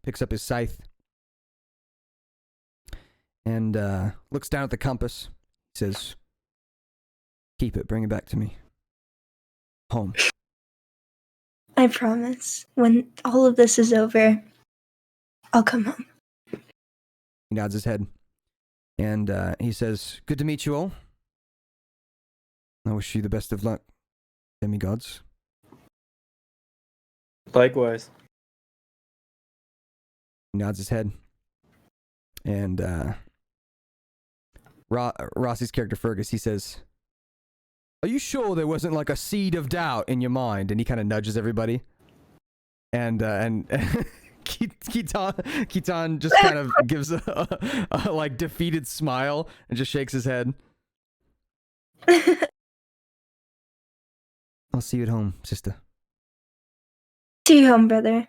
picks up his scythe, and looks down at the compass. He says, "Keep it, bring it back to me. Home." I promise. When all of this is over, I'll come home. He nods his head, and he says, "Good to meet you all. I wish you the best of luck, demigods." Likewise. He nods his head, and Rossi's character Fergus, he says, "Are you sure there wasn't like a seed of doubt in your mind?" And he kind of nudges everybody, and Keaton just kind of gives a like defeated smile and just shakes his head. "I'll see you at home, sister." See you home, brother.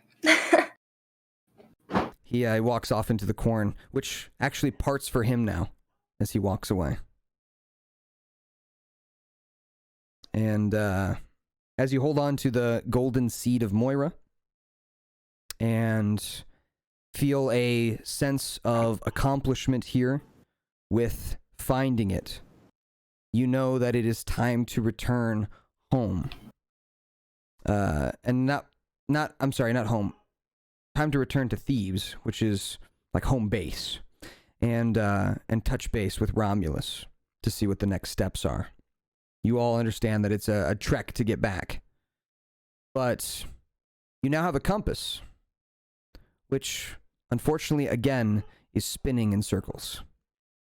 He walks off into the corn, which actually parts for him now as he walks away. And as you hold on to the golden seed of Moira and feel a sense of accomplishment here with finding it, you know that it is time to return home. And not home. Time to return to Thebes, which is like home base, and touch base with Romulus to see what the next steps are. You all understand that it's a trek to get back, but you now have a compass, which unfortunately again is spinning in circles.